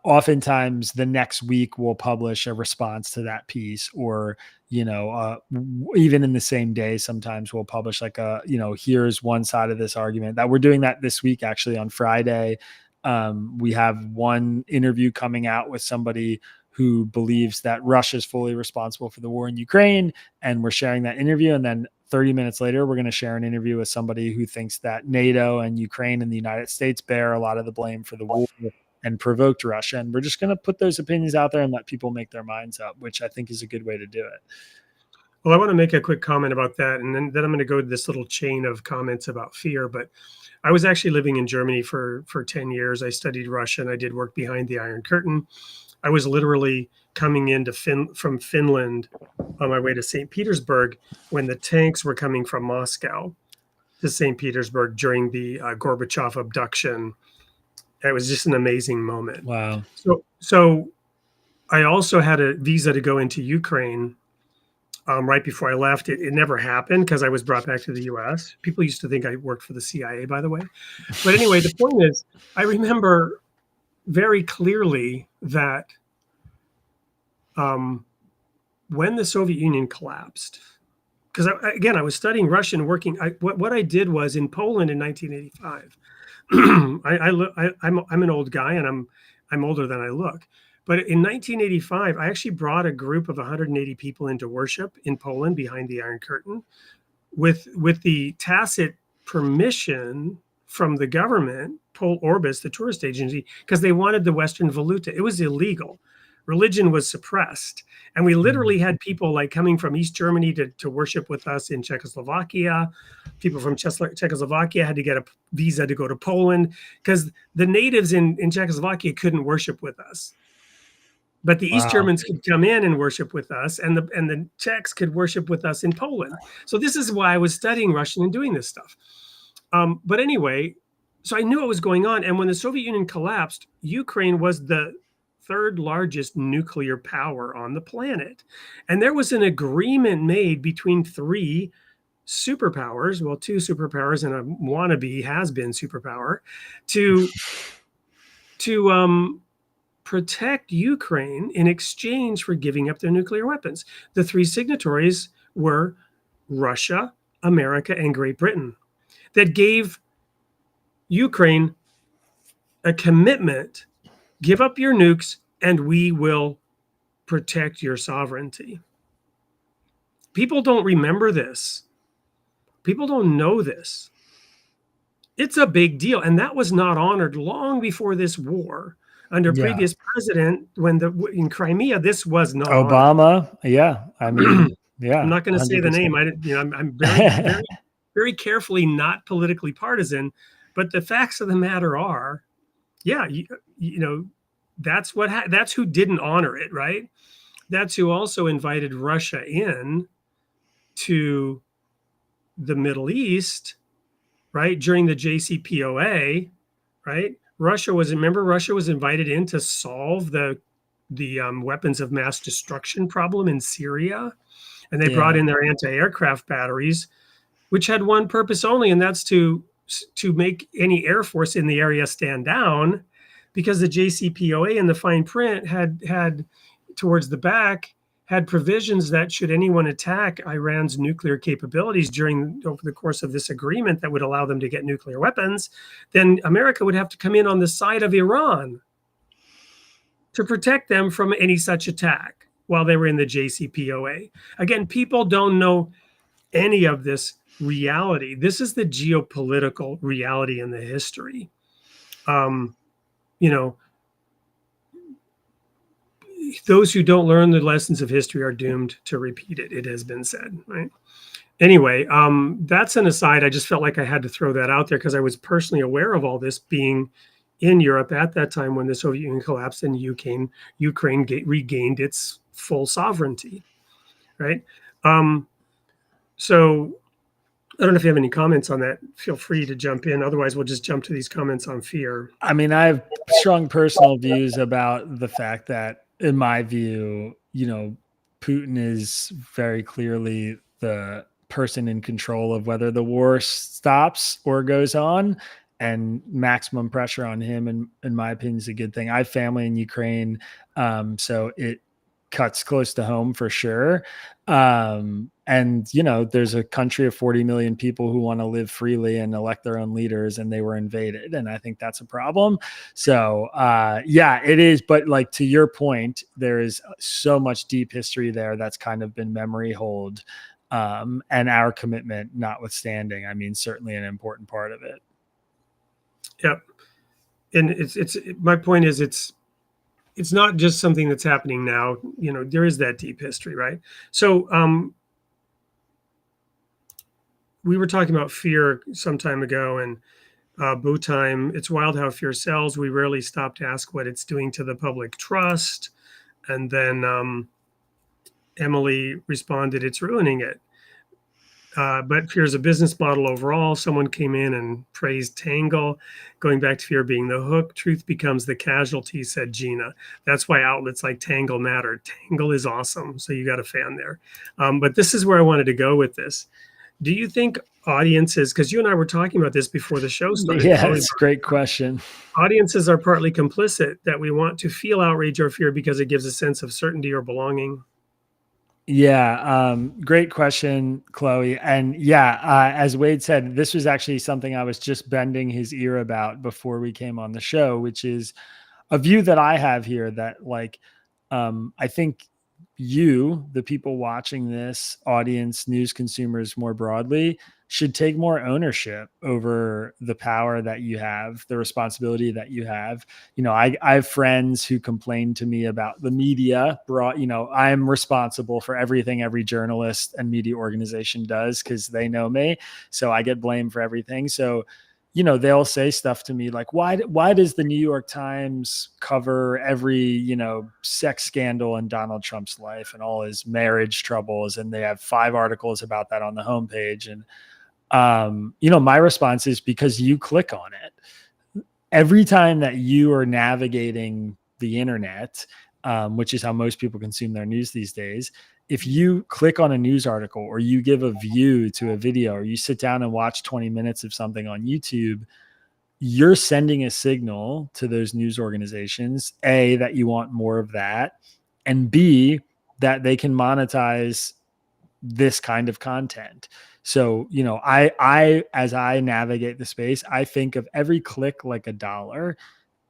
Oftentimes the next week we'll publish a response to that piece, or, even in the same day, sometimes we'll publish like here's one side of this argument. That we're doing that this week, actually on Friday. We have one interview coming out with somebody who believes that Russia is fully responsible for the war in Ukraine, and we're sharing that interview. And then 30 minutes later, we're going to share an interview with somebody who thinks that NATO and Ukraine and the United States bear a lot of the blame for the war and provoked Russia. And we're just going to put those opinions out there and let people make their minds up, which I think is a good way to do it. Well, I want to make a quick comment about that. And then I'm going to go to this little chain of comments about fear. But I was actually living in Germany for 10 years. I studied Russian. I did work behind the Iron Curtain. I was literally coming into from Finland on my way to St. Petersburg when the tanks were coming from Moscow to St. Petersburg during the Gorbachev abduction. It was just an amazing moment. Wow. So I also had a visa to go into Ukraine right before I left. It never happened because I was brought back to the US. People used to think I worked for the CIA, by the way. But anyway, the point is, I remember very clearly that when the Soviet Union collapsed, because I was studying Russian, working. What I did was in Poland in 1985. I'm an old guy, and I'm older than I look. But in 1985, I actually brought a group of 180 people into worship in Poland behind the Iron Curtain, with the tacit permission from the government, Pol Orbis, the tourist agency, because they wanted the Western valuta. It was illegal. Religion was suppressed. And we literally had people like coming from East Germany to worship with us in Czechoslovakia. People from Czechoslovakia had to get a visa to go to Poland because the natives in Czechoslovakia couldn't worship with us. But the East Germans could come in and worship with us, and the Czechs could worship with us in Poland. So this is why I was studying Russian and doing this stuff. But anyway, So I knew what was going on. And when the Soviet Union collapsed, Ukraine was the third largest nuclear power on the planet. And there was an agreement made between three superpowers, well, two superpowers and a wannabe has-been superpower, to protect Ukraine in exchange for giving up their nuclear weapons. The three signatories were Russia, America, and Great Britain, that gave Ukraine a commitment: give up your nukes and we will protect your sovereignty. People don't remember this. People don't know this. It's a big deal. And that was not honored long before this war. Under previous president, in Crimea, this was not Obama. Honored. Yeah. I mean, yeah. I'm not going to say the name. I'm very, very carefully not politically partisan, but the facts of the matter are, yeah, that's who didn't honor it, right? That's who also invited Russia in to the Middle East, right? During the JCPOA, right? Russia was invited in to solve the weapons of mass destruction problem in Syria. And they brought in their anti-aircraft batteries, which had one purpose only, and that's to make any Air Force in the area stand down, because the JCPOA in the fine print had towards the back had provisions that should anyone attack Iran's nuclear capabilities over the course of this agreement that would allow them to get nuclear weapons, then America would have to come in on the side of Iran to protect them from any such attack while they were in the JCPOA. Again, people don't know any of this reality. This is the geopolitical reality in the history. Those who don't learn the lessons of history are doomed to repeat it. It has been said, right? Anyway, that's an aside. I just felt like I had to throw that out there because I was personally aware of all this, being in Europe at that time when the Soviet Union collapsed and Ukraine regained its full sovereignty, right? So I don't know if you have any comments on that. Feel free to jump in. Otherwise, we'll just jump to these comments on fear. I mean, I have strong personal views about the fact that, in my view, Putin is very clearly the person in control of whether the war stops or goes on, and maximum pressure on him, in my opinion, is a good thing. I have family in Ukraine, so it cuts close to home for sure. And, there's a country of 40 million people who want to live freely and elect their own leaders, and they were invaded. And I think that's a problem. So, it is. But like, to your point, there is so much deep history there that's kind of been memory hold, and our commitment notwithstanding. I mean, certainly an important part of it. Yep. And my point is, it's not just something that's happening now. There is that deep history, right? So we were talking about fear some time ago, and Boo Time, it's wild how fear sells. We rarely stop to ask what it's doing to the public trust. And then Emily responded, it's ruining it. But fear is a business model overall. Someone came in and praised Tangle, going back to fear being the hook. Truth becomes the casualty, said Gina. That's why outlets like Tangle matter. Tangle is awesome. So you got a fan there. But this is where I wanted to go with this. Do you think audiences, because you and I were talking about this before the show started. Yeah, it's a great question. Audiences are partly complicit, that we want to feel outrage or fear because it gives a sense of certainty or belonging? Yeah. Great question, Chloe. And as Wade said, this was actually something I was just bending his ear about before we came on the show, which is a view that I have here that, I think the people watching this, audience, news consumers more broadly, should take more ownership over the power that you have, the responsibility that you have. I have friends who complain to me about the media. I'm responsible for everything every journalist and media organization does because they know me. So I get blamed for everything. So, they'll say stuff to me like, why does the New York Times cover every, sex scandal in Donald Trump's life and all his marriage troubles? And they have 5 articles about that on the homepage. And My response is because you click on it. Every time that you are navigating the internet, which is how most people consume their news these days, if you click on a news article or you give a view to a video or you sit down and watch 20 minutes of something on YouTube, you're sending a signal to those news organizations, A, that you want more of that, and B, that they can monetize this kind of content. So, I as I navigate the space, I think of every click like $1.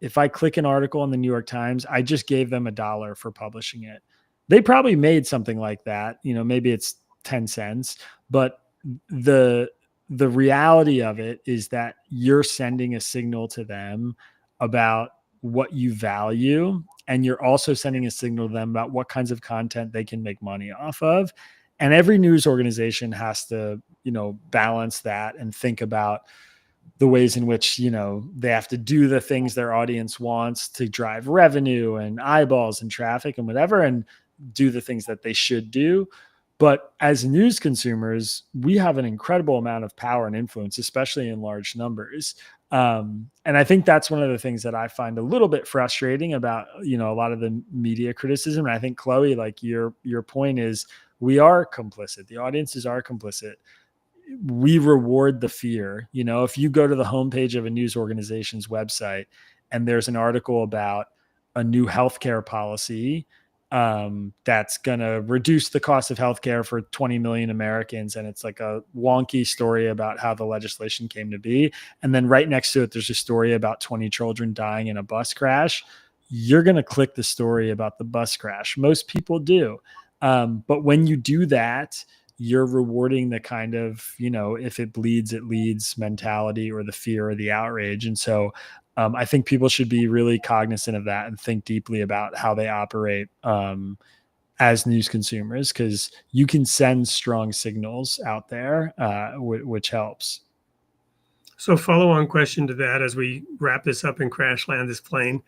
If I click an article in the New York Times, I just gave them $1 for publishing it. They probably made something like that. Maybe it's 10 cents, but the the reality of it is that you're sending a signal to them about what you value, and you're also sending a signal to them about what kinds of content they can make money off of. And every news organization has to, balance that and think about the ways in which, they have to do the things their audience wants to drive revenue and eyeballs and traffic and whatever, and do the things that they should do. But as news consumers, we have an incredible amount of power and influence, especially in large numbers. And I think that's one of the things that I find a little bit frustrating about, a lot of the media criticism. And I think, Chloe, like your point is, we are complicit. The audiences are complicit. We reward the fear. If you go to the homepage of a news organization's website and there's an article about a new healthcare policy that's going to reduce the cost of healthcare for 20 million Americans, and it's like a wonky story about how the legislation came to be, and then right next to it there's a story about 20 children dying in a bus crash, you're going to click the story about the bus crash. Most people do. But when you do that, you're rewarding the kind of, if it bleeds, it leads mentality, or the fear or the outrage. And so I think people should be really cognizant of that and think deeply about how they operate as news consumers, because you can send strong signals out there, which helps. So follow-on question to that as we wrap this up and crash land this plane.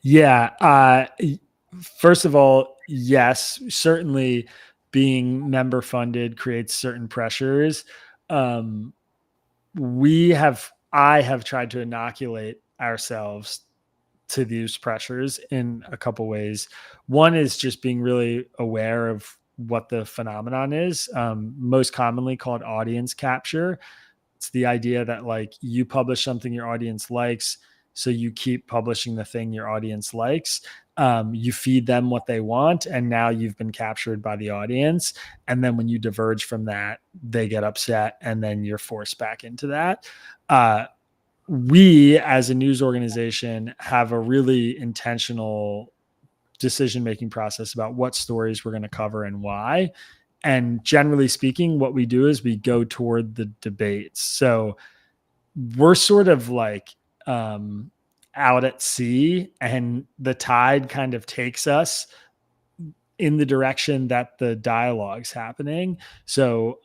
Yeah. First of all, yes, certainly being member funded creates certain pressures. I have tried to inoculate ourselves to these pressures in a couple ways. One is just being really aware of what the phenomenon is, most commonly called audience capture. It's the idea that, like, you publish something your audience likes, so you keep publishing the thing your audience likes. You feed them what they want, and now you've been captured by the audience. And then when you diverge from that, they get upset, and then you're forced back into that. We, as a news organization, have a really intentional decision-making process about what stories we're going to cover and why. And generally speaking, what we do is we go toward the debates. So we're sort of like out at sea, and the tide kind of takes us in the direction that the dialogue's happening. So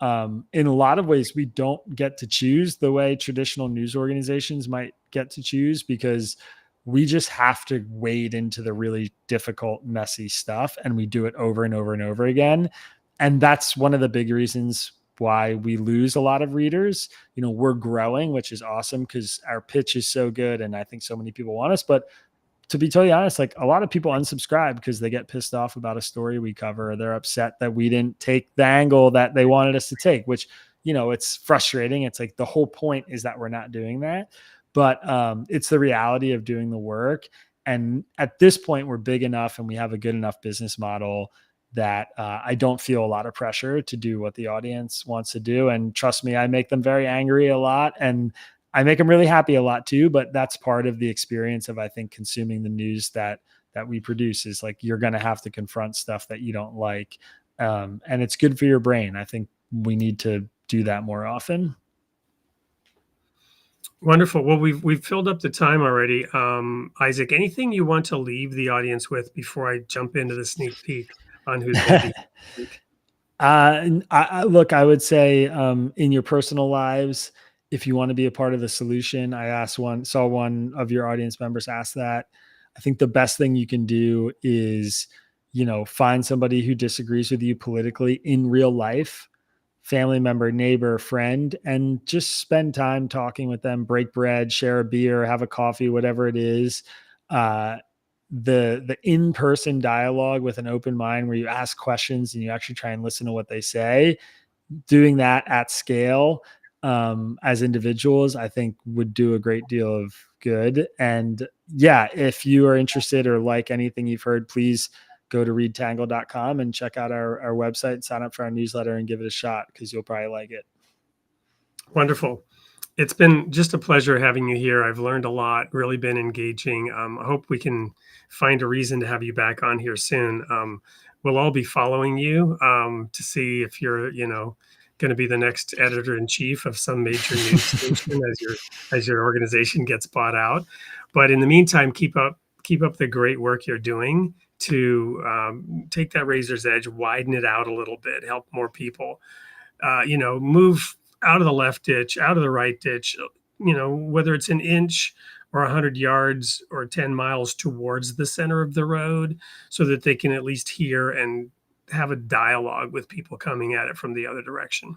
in a lot of ways, we don't get to choose the way traditional news organizations might get to choose, because we just have to wade into the really difficult, messy stuff, and we do it over and over and over again. And that's one of the big reasons why we lose a lot of readers. We're growing, which is awesome because our pitch is so good and I think so many people want us. But to be totally honest, like, a lot of people unsubscribe because they get pissed off about a story we cover, or they're upset that we didn't take the angle that they wanted us to take, which, it's frustrating. It's like the whole point is that we're not doing that. But it's the reality of doing the work. And at this point, we're big enough and we have a good enough business model that I don't feel a lot of pressure to do what the audience wants to do. And trust me, I make them very angry a lot, and I make them really happy a lot too. But that's part of the experience of, I think, consuming the news that we produce, is like, you're going to have to confront stuff that you don't like. And it's good for your brain. I think we need to do that more often. Wonderful. Well, we've filled up the time already. Isaac, anything you want to leave the audience with before I jump into the sneak peek on who's going to be? Look, I would say in your personal lives, if you want to be a part of the solution, saw one of your audience members ask that. I think the best thing you can do is, find somebody who disagrees with you politically in real life. family member, neighbor, friend, and just spend time talking with them, break bread, share a beer, have a coffee, whatever it is. The in-person dialogue with an open mind where you ask questions and you actually try and listen to what they say, doing that at scale as individuals, I think would do a great deal of good. And yeah, if you are interested or like anything you've heard, please go to readtangle.com and check out our website, sign up for our newsletter and give it a shot, because you'll probably like it. Wonderful. It's been just a pleasure having you here. I've learned a lot, really been engaging. I hope we can find a reason to have you back on here soon. We'll all be following you to see if you're, going to be the next editor-in-chief of some major news station as your organization gets bought out. But in the meantime, keep up the great work you're doing to take that razor's edge, widen it out a little bit, help more people, move out of the left ditch, out of the right ditch, whether it's an inch or 100 yards or 10 miles towards the center of the road, so that they can at least hear and have a dialogue with people coming at it from the other direction.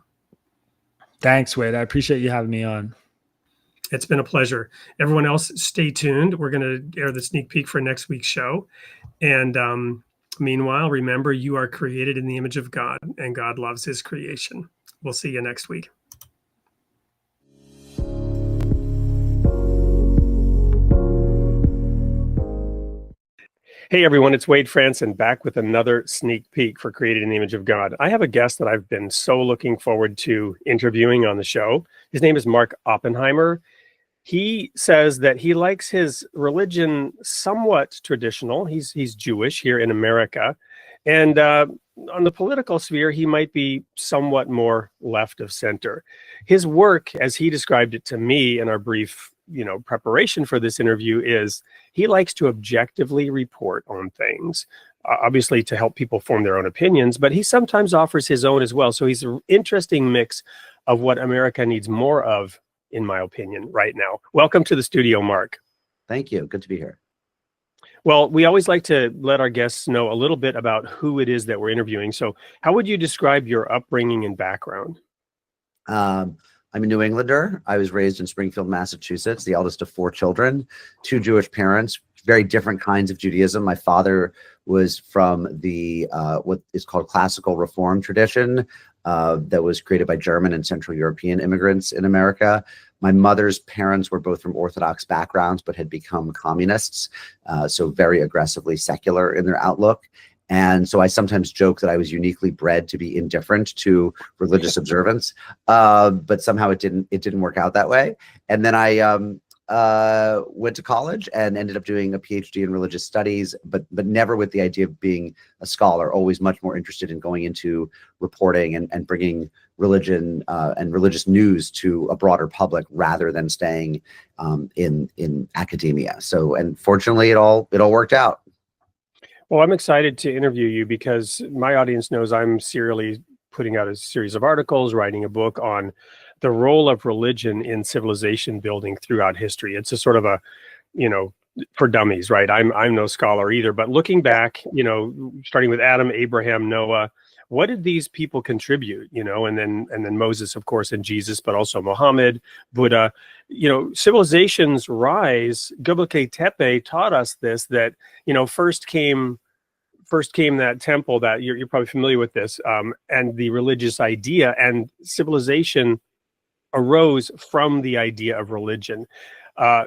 Thanks, Wade. I appreciate you having me on. It's been a pleasure. Everyone else, stay tuned. We're going to air the sneak peek for next week's show. And meanwhile, remember, you are created in the image of God, and God loves his creation. We'll see you next week. Hey everyone, it's Wade Franson back with another sneak peek for Created in the Image of God. I have a guest that I've been so looking forward to interviewing on the show. His name is Mark Oppenheimer. He says that he likes his religion somewhat traditional. He's Jewish here in America. And on the political sphere, he might be somewhat more left of center. His work, as he described it to me in our brief preparation for this interview, is he likes to objectively report on things, obviously to help people form their own opinions, but he sometimes offers his own as well. So he's an interesting mix of what America needs more of, in my opinion, right now. Welcome to the studio, Mark. Thank you. Good to be here. Well, we always like to let our guests know a little bit about who it is that we're interviewing. So how would you describe your upbringing and background? I'm a New Englander. I was raised in Springfield, Massachusetts, the eldest of 4 children, 2 Jewish parents, very different kinds of Judaism. My father was from the what is called classical Reform tradition that was created by German and Central European immigrants in America. My mother's parents were both from Orthodox backgrounds, but had become communists, so very aggressively secular in their outlook. And so I sometimes joke that I was uniquely bred to be indifferent to religious observance, but somehow it didn't work out that way. And then I went to college and ended up doing a PhD in religious studies, but never with the idea of being a scholar. Always much more interested in going into reporting and bringing religion and religious news to a broader public rather than staying in academia. So, and fortunately, it all worked out. Well, I'm excited to interview you because my audience knows I'm serially putting out a series of articles, writing a book on the role of religion in civilization building throughout history. It's a sort of a, for dummies, right? I'm no scholar either, but looking back, starting with Adam, Abraham, Noah, what did these people contribute, and then Moses, of course, and Jesus, but also Muhammad, Buddha, civilization's rise, Göbekli Tepe taught us this, that, first came that temple that you're probably familiar with this, and the religious idea, and civilization arose from the idea of religion.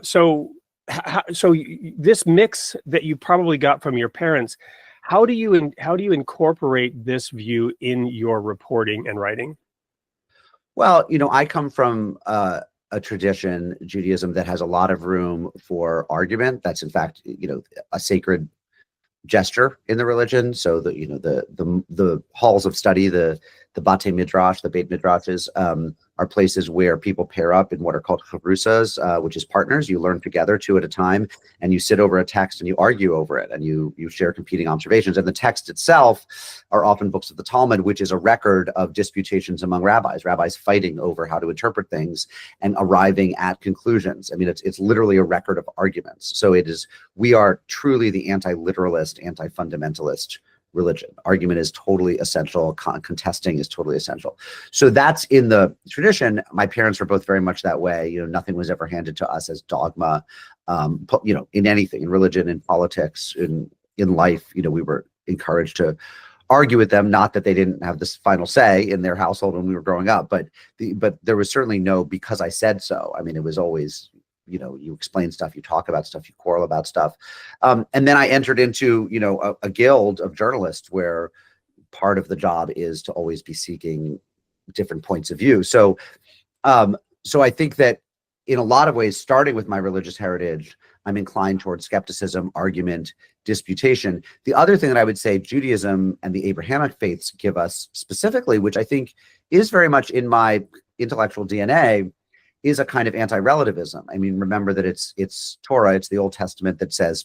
So this mix that you probably got from your parents, how do you incorporate this view in your reporting and writing? Well, I come from a tradition, Judaism, that has a lot of room for argument. That's in fact, a sacred gesture in the religion. So the halls of study, the Batei Midrash, the Beit Midrashes, are places where people pair up in what are called chavrusas, which is partners. You learn together 2 at a time, and you sit over a text and you argue over it, and you share competing observations. And the text itself are often books of the Talmud, which is a record of disputations among rabbis fighting over how to interpret things and arriving at conclusions. I mean, it's literally a record of arguments. So we are truly the anti-literalist, anti-fundamentalist religion. Argument is totally essential. Contesting is totally essential. So that's in the tradition. My parents were both very much that way. You know, nothing was ever handed to us as dogma. You know, in anything, in religion, in politics, in life, you know, we were encouraged to argue with them. Not that they didn't have this final say in their household when we were growing up, but there was certainly no because I said so. I mean, it was always, you know, you explain stuff, you talk about stuff, you quarrel about stuff. And then I entered into, you know, a guild of journalists where part of the job is to always be seeking different points of view. So, so I think that in a lot of ways, starting with my religious heritage, I'm inclined towards skepticism, argument, disputation. The other thing that I would say Judaism and the Abrahamic faiths give us specifically, which I think is very much in my intellectual DNA, is a kind of anti-relativism. I mean, remember that it's Torah, it's the Old Testament that says,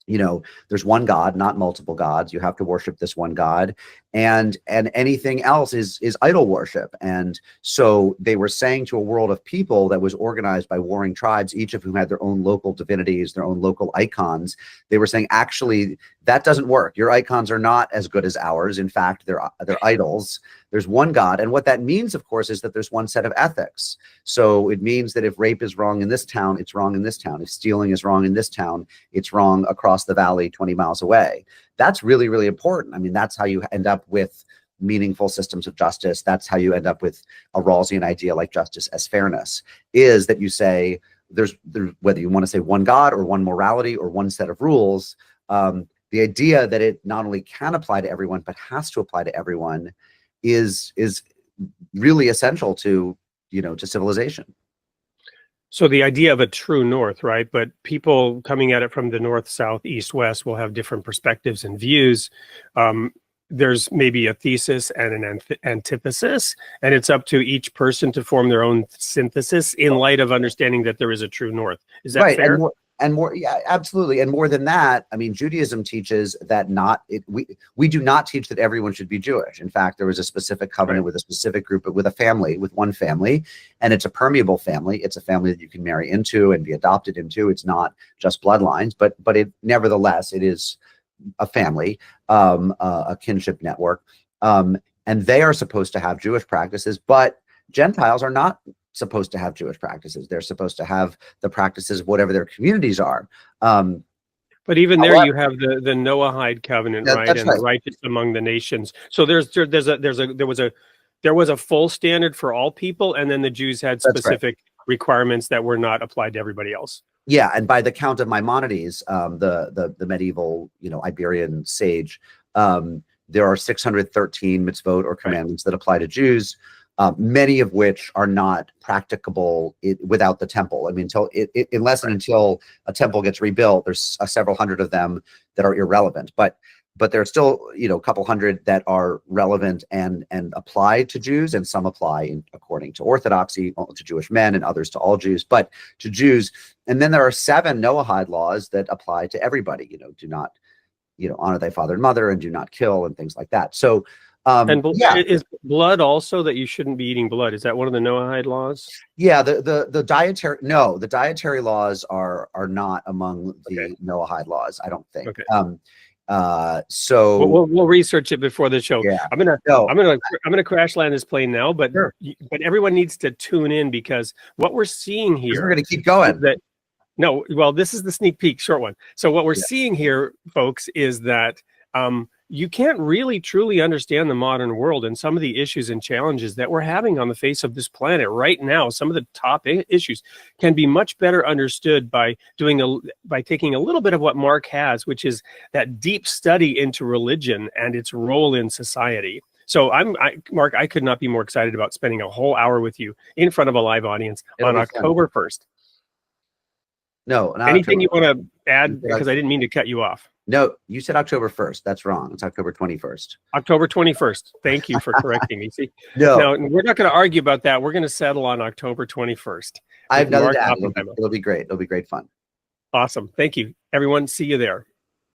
you know, there's one God, not multiple gods. You have to worship this one God, and anything else is idol worship. And so they were saying to a world of people that was organized by warring tribes, each of whom had their own local divinities, their own local icons. They were saying, actually, that doesn't work. Your icons are not as good as ours. In fact, they're idols. There's one God. And what that means, of course, is that there's one set of ethics. So it means that if rape is wrong in this town, it's wrong in this town. If stealing is wrong in this town, it's wrong across the valley 20 miles away. That's really, really important. I mean, that's how you end up with meaningful systems of justice. That's how you end up with a Rawlsian idea like justice as fairness, is that you say there's whether you want to say one God or one morality or one set of rules, the idea that it not only can apply to everyone, but has to apply to everyone is really essential to, you know, to civilization. So the idea of a true north, right? But people coming at it from the north, south, east, west will have different perspectives and views. There's maybe a thesis and an antithesis, and it's up to each person to form their own synthesis in light of understanding that there is a true north. Is that right, fair? And more, yeah, absolutely. And more than that, I mean, Judaism teaches that we do not teach that everyone should be Jewish. In fact, there was a specific covenant with a specific group, with a family, with one family, and it's a permeable family. It's a family that you can marry into and be adopted into. It's not just bloodlines, but it nevertheless, it is a family, a kinship network, and they are supposed to have Jewish practices, but Gentiles are not supposed to have Jewish practices. They're supposed to have the practices of whatever their communities are. But even there, you have the Noahide covenant, right? And right. The righteous among the nations. So there was a full standard for all people, and then the Jews had specific requirements that were not applied to everybody else. Yeah, and by the count of Maimonides, the medieval, you know, Iberian sage, there are 613 mitzvot or commandments that apply to Jews. Many of which are not practicable without the temple. I mean, unless and until a temple gets rebuilt, there's several hundred of them that are irrelevant. But there are still, you know, a couple hundred that are relevant and apply to Jews, and some apply according to Orthodoxy to Jewish men, and others to all Jews, but to Jews. And then there are 7 Noahide laws that apply to everybody. You know, do not, you know, honor thy father and mother, and do not kill, and things like that. So. And is blood also that you shouldn't be eating blood? Is that one of the Noahide laws? Yeah, the dietary laws are not among the Noahide laws, I don't think. Okay. So we'll research it before the show. Yeah. I'm gonna crash land this plane now, but sure. But everyone needs to tune in, because what we're seeing here, we're gonna keep going. This is the sneak peek, short one. So what we're seeing here, folks, is that you can't really truly understand the modern world and some of the issues and challenges that we're having on the face of this planet right now. Some of the top issues can be much better understood by taking a little bit of what Mark has, which is that deep study into religion and its role in society. So Mark, I could not be more excited about spending a whole hour with you in front of a live audience on October 1st. No, anything you want to add? Because I didn't mean to cut you off. No, you said October 1st. That's wrong. It's October 21st. October 21st. Thank you for correcting me. See, no, we're not going to argue about that. We're going to settle on October 21st. I have nothing to add. It'll be great. It'll be great fun. Awesome. Thank you, everyone. See you there.